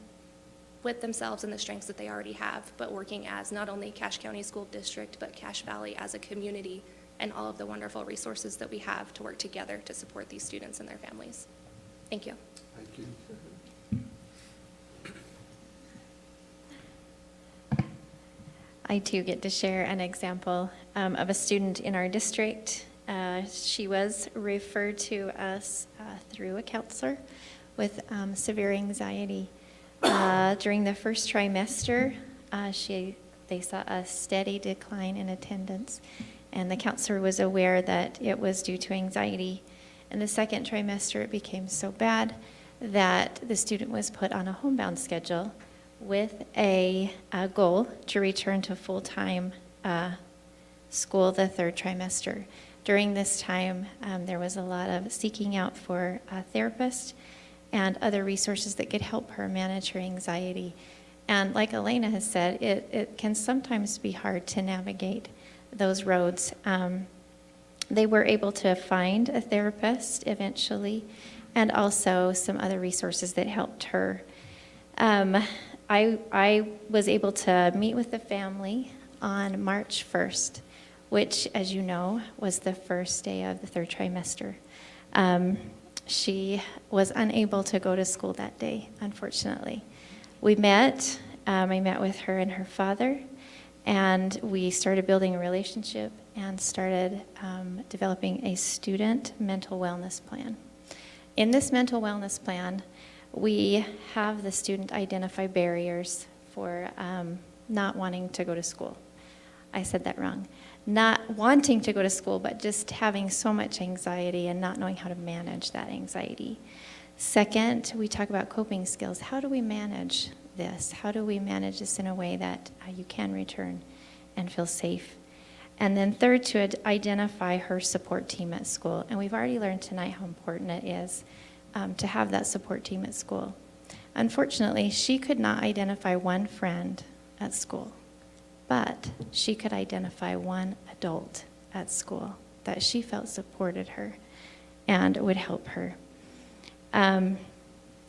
with themselves and the strengths that they already have, but working as not only Cache County School District, but Cache Valley as a community and all of the wonderful resources that we have to work together to support these students and their families. Thank you. Thank you. I too get to share an example of a student in our district. She was referred to us through a counselor with severe anxiety. During the first trimester, they saw a steady decline in attendance, and the counselor was aware that it was due to anxiety. In the second trimester, it became so bad that the student was put on a homebound schedule with a goal to return to full-time school the third trimester. During this time, there was a lot of seeking out for a therapist and other resources that could help her manage her anxiety. And like Elena has said, it can sometimes be hard to navigate those roads. They were able to find a therapist eventually, and also some other resources that helped her. I was able to meet with the family on March 1st, which, as you know, was the first day of the third trimester. She was unable to go to school that day, unfortunately. We met. I met with her and her father, And we started building a relationship and started developing a student mental wellness plan. In this mental wellness plan, we have the student identify barriers for not wanting to go to school. I said that wrong. Not wanting to go to school, but just having so much anxiety and not knowing how to manage that anxiety. Second, we talk about coping skills. How do we manage this? How do we manage this in a way that you can return and feel safe? And then third, to identify her support team at school. And we've already learned tonight how important it is to have that support team at school. Unfortunately, she could not identify one friend at school, but she could identify one adult at school that she felt supported her and would help her.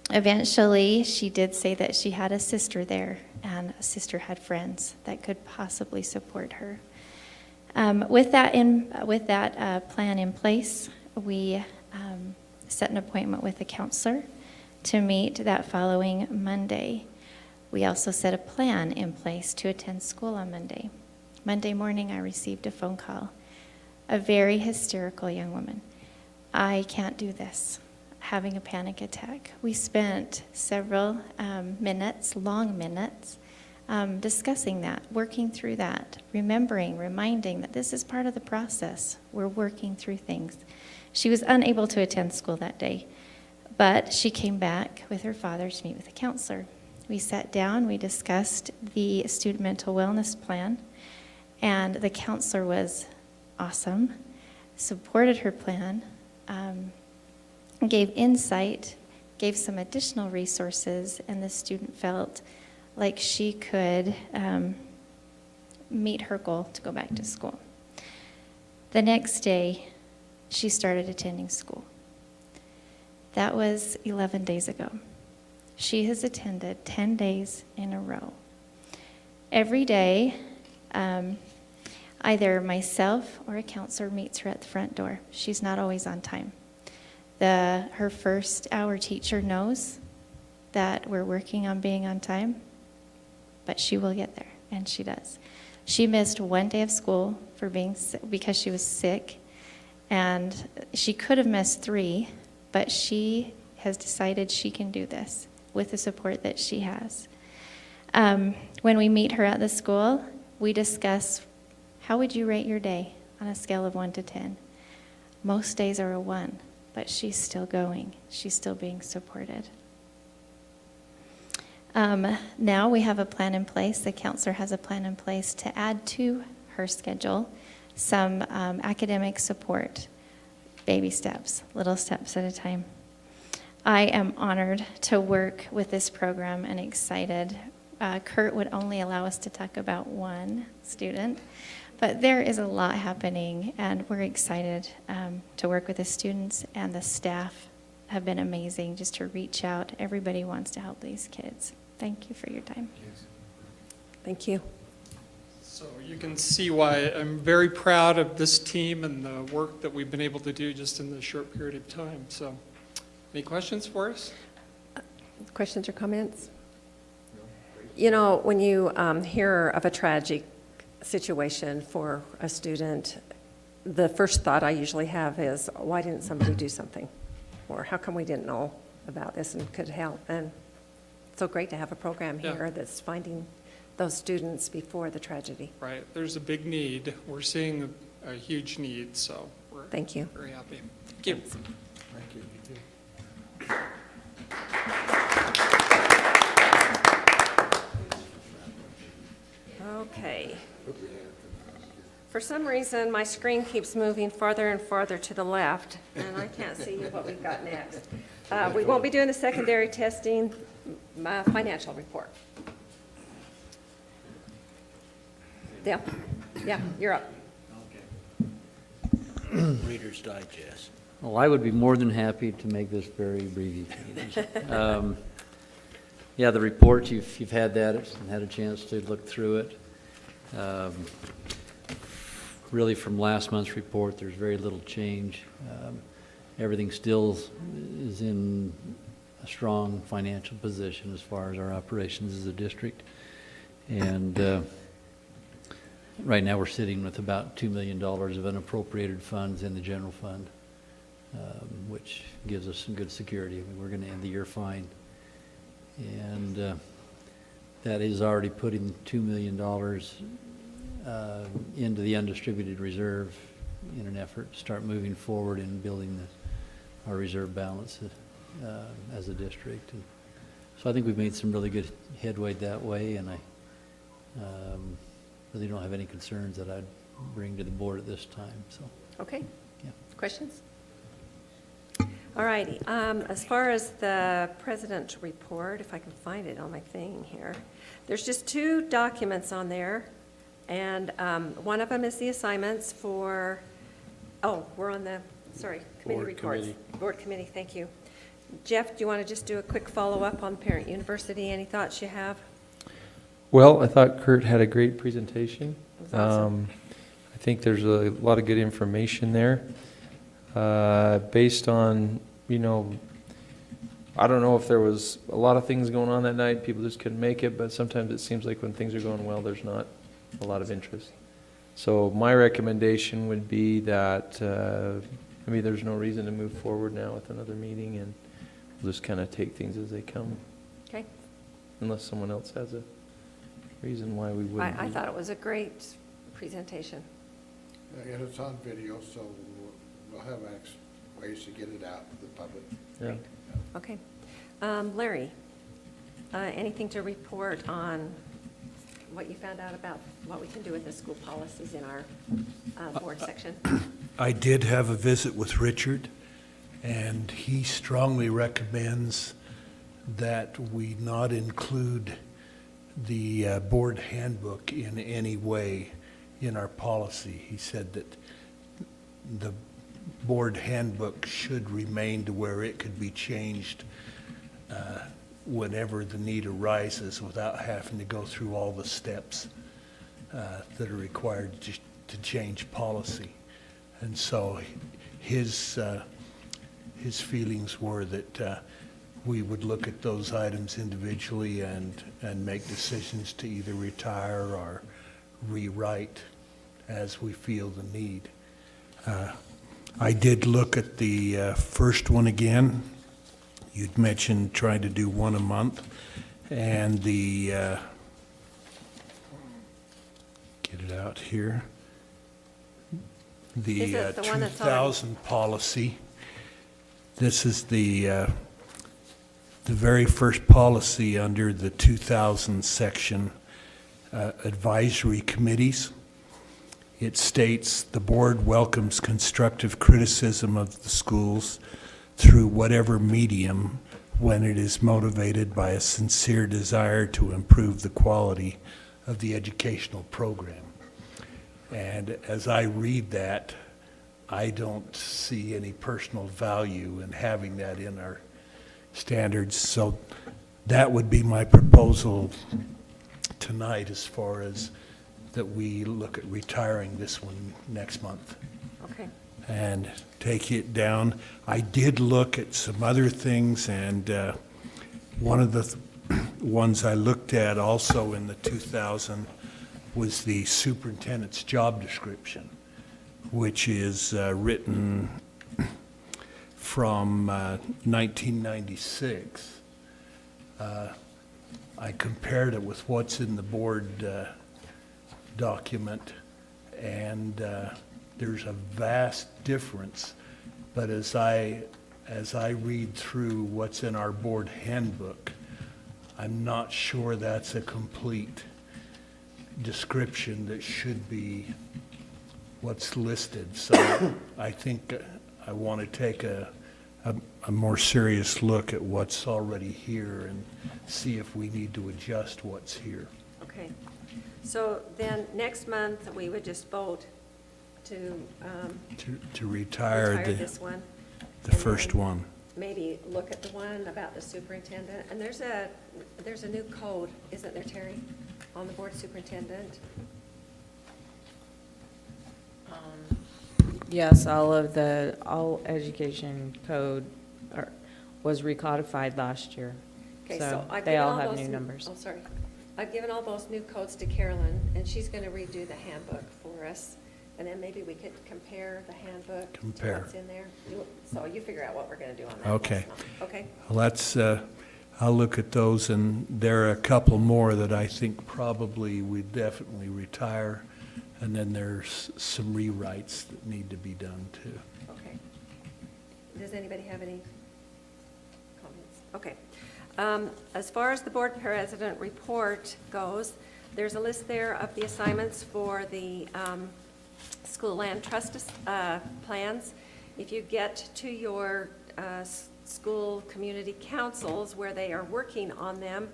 Eventually, she did say that she had a sister there, and a sister had friends that could possibly support her. With that plan in place, we set an appointment with a counselor to meet that following Monday. We also set a plan in place to attend school on Monday. Monday morning, I received a phone call. A very hysterical young woman. I can't do this. Having a panic attack. We spent several minutes, long minutes, discussing that, working through that, reminding that this is part of the process. We're working through things. She was unable to attend school that day, but she came back with her father to meet with a counselor. We sat down, we discussed the student mental wellness plan, and the counselor was awesome, supported her plan, gave insight, gave some additional resources, and the student felt like she could meet her goal to go back to school. The next day, she started attending school. That was 11 days ago. She has attended 10 days in a row. Every day, either myself or a counselor meets her at the front door. She's not always on time. Her first hour teacher knows that we're working on being on time, but she will get there, and she does. She missed one day of school because she was sick, and she could have missed 3, but she has decided she can do this with the support that she has. When we meet her at the school, we discuss, how would you rate your day on a scale of 1 to 10? Most days are a 1, but she's still going. She's still being supported. Now we have a plan in place. The counselor has a plan in place to add to her schedule some academic support, baby steps, little steps at a time. I am honored to work with this program and excited. Kurt would only allow us to talk about one student, but there is a lot happening, and we're excited to work with the students, and the staff have been amazing just to reach out. Everybody wants to help these kids. Thank you for your time. Thank you. So you can see why I'm very proud of this team and the work that we've been able to do just in this short period of time. So, any questions for us? Questions or comments? You know, when you hear of a tragic situation for a student, the first thought I usually have is, why didn't somebody do something? Or how come we didn't know about this and could help? And it's so great to have a program here that's finding those students before the tragedy. Right. There's a big need. We're seeing a huge need, so we're Thank you. very happy. Thank you. Thank you. Okay. For some reason, my screen keeps moving farther and farther to the left, and I can't see what we've got next. We won't be doing the secondary testing financial report. Dale? Yeah, you're up. Reader's Digest. Well, I would be more than happy to make this very abbreviated. Yeah, the report, you've had that and had a chance to look through it. Really, from last month's report, there's very little change. Everything still is in a strong financial position as far as our operations as a district. And right now we're sitting with about $2 million of unappropriated funds in the general fund, which gives us some good security. I mean, we're going to end the year fine. And that is already putting $2 million into the undistributed reserve in an effort to start moving forward and building our reserve balance as a district. And so I think we've made some really good headway that way, and I really don't have any concerns that I'd bring to the board at this time. So. Okay. Yeah. Questions? All righty. As far as the president's report, if I can find it on my thing here, there's just 2 documents on there, and one of them is the assignments for, we're on the, sorry, committee Board reports. committee. Board committee, thank you. Jeff, do you want to just do a quick follow-up on Parent University? Any thoughts you have? Well, I thought Kurt had a great presentation. It was awesome. I think there's a lot of good information there. Based on, I don't know if there was a lot of things going on that night, people just couldn't make it, but sometimes it seems like when things are going well, there's not a lot of interest. So my recommendation would be that, there's no reason to move forward now with another meeting, and we'll just kind of take things as they come. Okay. Unless someone else has a reason why we wouldn't. I thought it was a great presentation. And it's on video, so we'll have ways to get it out to the public. Yeah. Okay. Larry, anything to report on what you found out about what we can do with the school policies in our board section? I did have a visit with Richard, and he strongly recommends that we not include the board handbook in any way in our policy. He said that the board handbook should remain to where it could be changed whenever the need arises without having to go through all the steps that are required to change policy. And so his feelings were that we would look at those items individually and make decisions to either retire or rewrite as we feel the need. I did look at the first one again. You'd mentioned trying to do one a month, and the get it out here. The, the one that's 2000 policy. This is the very first policy under the 2000 section, advisory committees. It states the board welcomes constructive criticism of the schools through whatever medium when it is motivated by a sincere desire to improve the quality of the educational program. And as I read that, I don't see any personal value in having that in our standards. So that would be my proposal tonight, as far as that we look at retiring this one next month. Okay. And take it down. I did look at some other things, and one of the ones I looked at also in the 2000 was the superintendent's job description, which is written from 1996. I compared it with what's in the board document, and there's a vast difference. But as I read through what's in our board handbook, I'm not sure that's a complete description that should be what's listed. So I think I want to take a more serious look at what's already here and see if we need to adjust what's here. Okay. So then next month, we would just vote to retire this one. the first one. Maybe look at the one about the superintendent. And there's a new code, isn't there, Terry, on the board superintendent? Yes, all education code was recodified last year. Okay, So I've they given all have those new numbers. Oh, sorry. I've given all those new codes to Carolyn, and she's going to redo the handbook for us. And then maybe we could compare the handbook to Compare. what's in there. So you figure out what we're going to do on that. Okay. Okay. Let's, I'll look at those, and there are a couple more that I think probably we definitely retire, and then there's some rewrites that need to be done too. Okay. Does anybody have any comments? Okay. As far as the board president report goes, there's a list there of the assignments for the school land trust plans. If you get to your school community councils where they are working on them,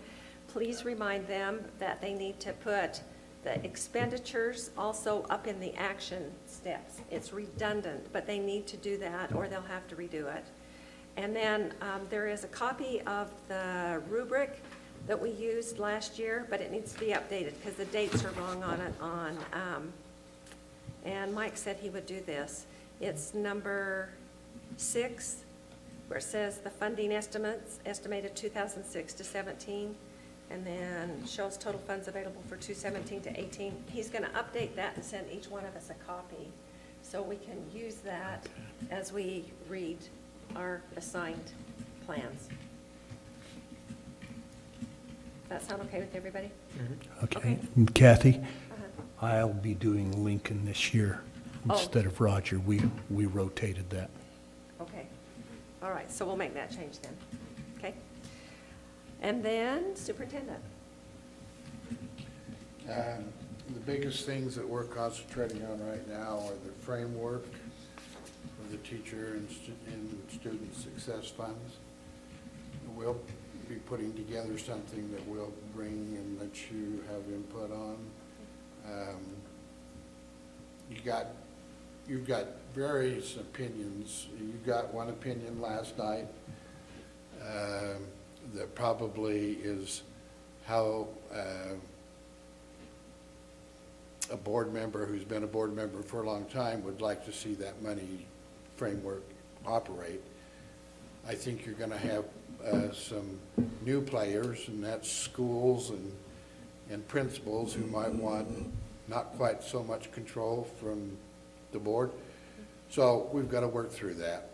please remind them that they need to put the expenditures also up in the action steps. It's redundant, but they need to do that or they'll have to redo it. And then there is a copy of the rubric that we used last year, but it needs to be updated because the dates are wrong on it and Mike said he would do this. It's number 6, where it says the funding estimates, estimated 2006 to 17, and then shows total funds available for 2017 to 18. He's going to update that and send each one of us a copy so we can use that as we read our assigned plans. Does that sound okay with everybody? Okay. And Kathy, I'll be doing Lincoln this year Oh. instead of Roger. We rotated that. Okay. All right, so we'll make that change then. Okay. And then superintendent. The biggest things that we're concentrating on right now are the framework for the teacher and student success funds. We'll be putting together something that we'll bring and let you have input on. You've got various opinions. You got one opinion last night that probably is how a board member who's been a board member for a long time would like to see that money framework operate. I think you're going to have some new players, and that's schools and principals who might want not quite so much control from the board. So we've got to work through that.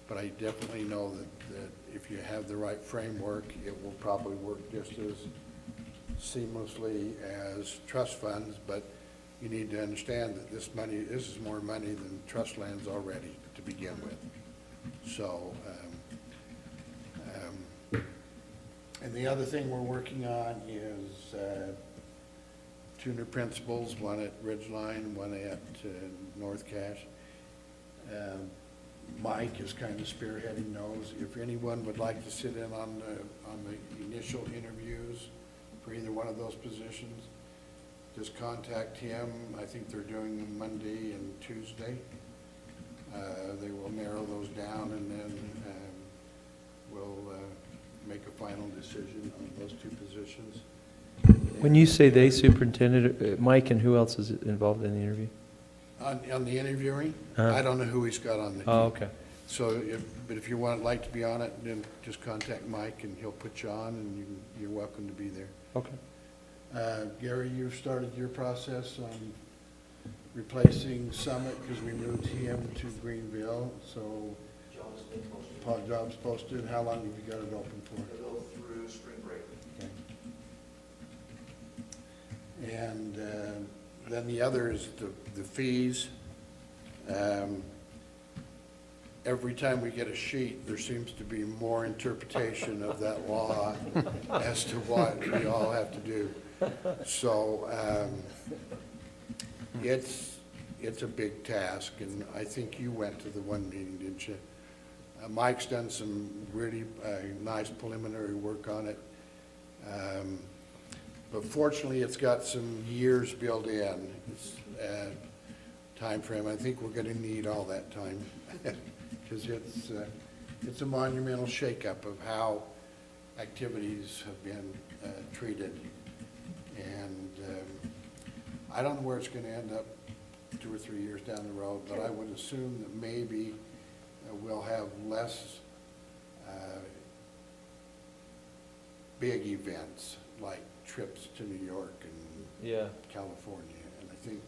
But I definitely know that if you have the right framework, it will probably work just as seamlessly as trust funds, but you need to understand that this is more money than trust lands already to begin with. So, and the other thing we're working on is 2 new principals, one at Ridgeline, one at North Cache. Mike is kind of spearheading those. If anyone would like to sit in on the initial interviews for either one of those positions, just contact him. I think they're doing them Monday and Tuesday. They will narrow those down, and then we'll make a final decision on those 2 positions. When you say they, Superintendent, Mike and who else is involved in the interview? On the interviewing, Uh-huh. I don't know who he's got on the team. Oh, okay. So, but if you like to be on it, then just contact Mike and he'll put you on, and you're welcome to be there. Okay. Gary, you've started your process on replacing Summit because we moved him to Greenville, so. Job's posted. How long have you got it open for? It'll go through spring break. Okay. And then the other is the fees. Every time we get a sheet, there seems to be more interpretation of that law as to what we all have to do. So it's a big task, and I think you went to the one meeting, didn't you? Mike's done some really nice preliminary work on it. But fortunately, it's got some years built in. It's time frame. I think we're going to need all that time because it's a monumental shakeup of how activities have been treated, and I don't know where it's going to end up 2 or 3 years down the road, but I would assume that maybe we'll have less big events like trips to New York and Yeah. California, and I think,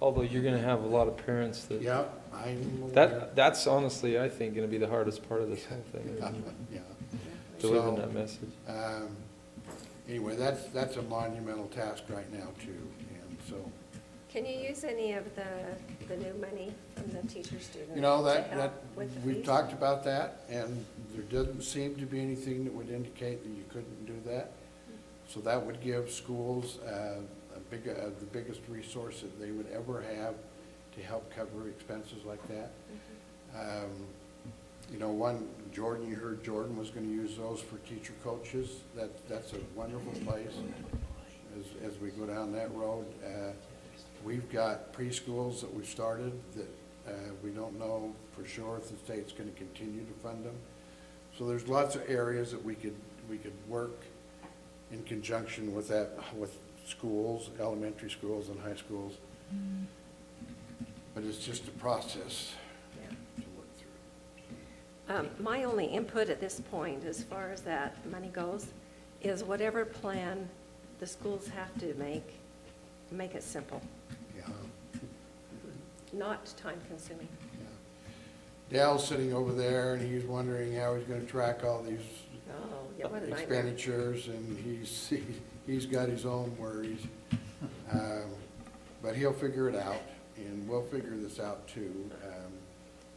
Although you're gonna have a lot of parents that. yeah, I'm aware. That's honestly, I think, gonna be the hardest part of this whole thing. Yeah. Delivering So, that message. Anyway, that's a monumental task right now too, and so, Can you use any of the new money from the teacher student? you know, to that, help with the we've fees? talked about that, and there doesn't seem to be anything that would indicate that you couldn't do that. So that would give schools the biggest resource that they would ever have to help cover expenses like that. You know, Jordan, you heard Jordan was gonna use those for teacher coaches. That's a wonderful place as we go down that road. We've got preschools that we've started that we don't know for sure if the state's gonna continue to fund them. So there's lots of areas that we could work in conjunction with with schools, elementary schools and high schools. But it's just a process to work through. My only input at this point, as far as that money goes, is whatever plan the schools have to make it simple, Yeah. not time-consuming. Dale's sitting over there and he's wondering how he's gonna track all these Oh, yeah, what a nightmare. expenditures, and he's got his own worries. But he'll figure it out, and we'll figure this out too.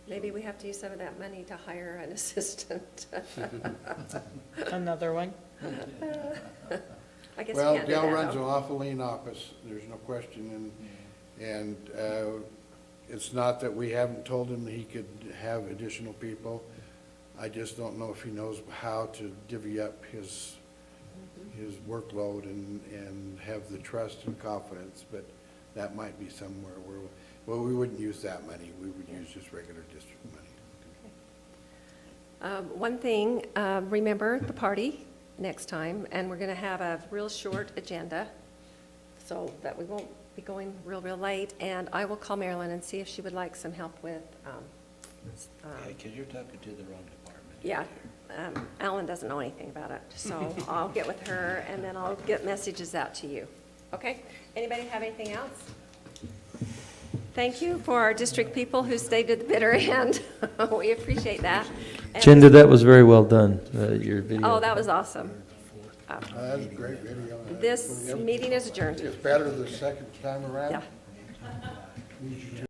Maybe we have to use some of that money to hire an assistant. Another one? I guess we Well, can't do Dale that, runs an though. awful lean office, there's no question, and it's not that we haven't told him that he could have additional people. I just don't know if he knows how to divvy up his workload and have the trust and confidence, but that might be somewhere where, well, we wouldn't use that money, we would use just regular district money. One thing, remember the party next time, and we're going to have a real short agenda so that we won't be going real late, and I will call Marilyn and see if she would like some help with. Because you're talking to the wrong department. Yeah, Alan doesn't know anything about it, so I'll get with her, and then I'll get messages out to you. Okay? Anybody have anything else? Thank you for our district people who stayed to the bitter end. We appreciate that. And- Jinda, that was very well done, your video. Oh, that was awesome. That was a great video. This meeting is adjourned. It's better the second time around? Yeah.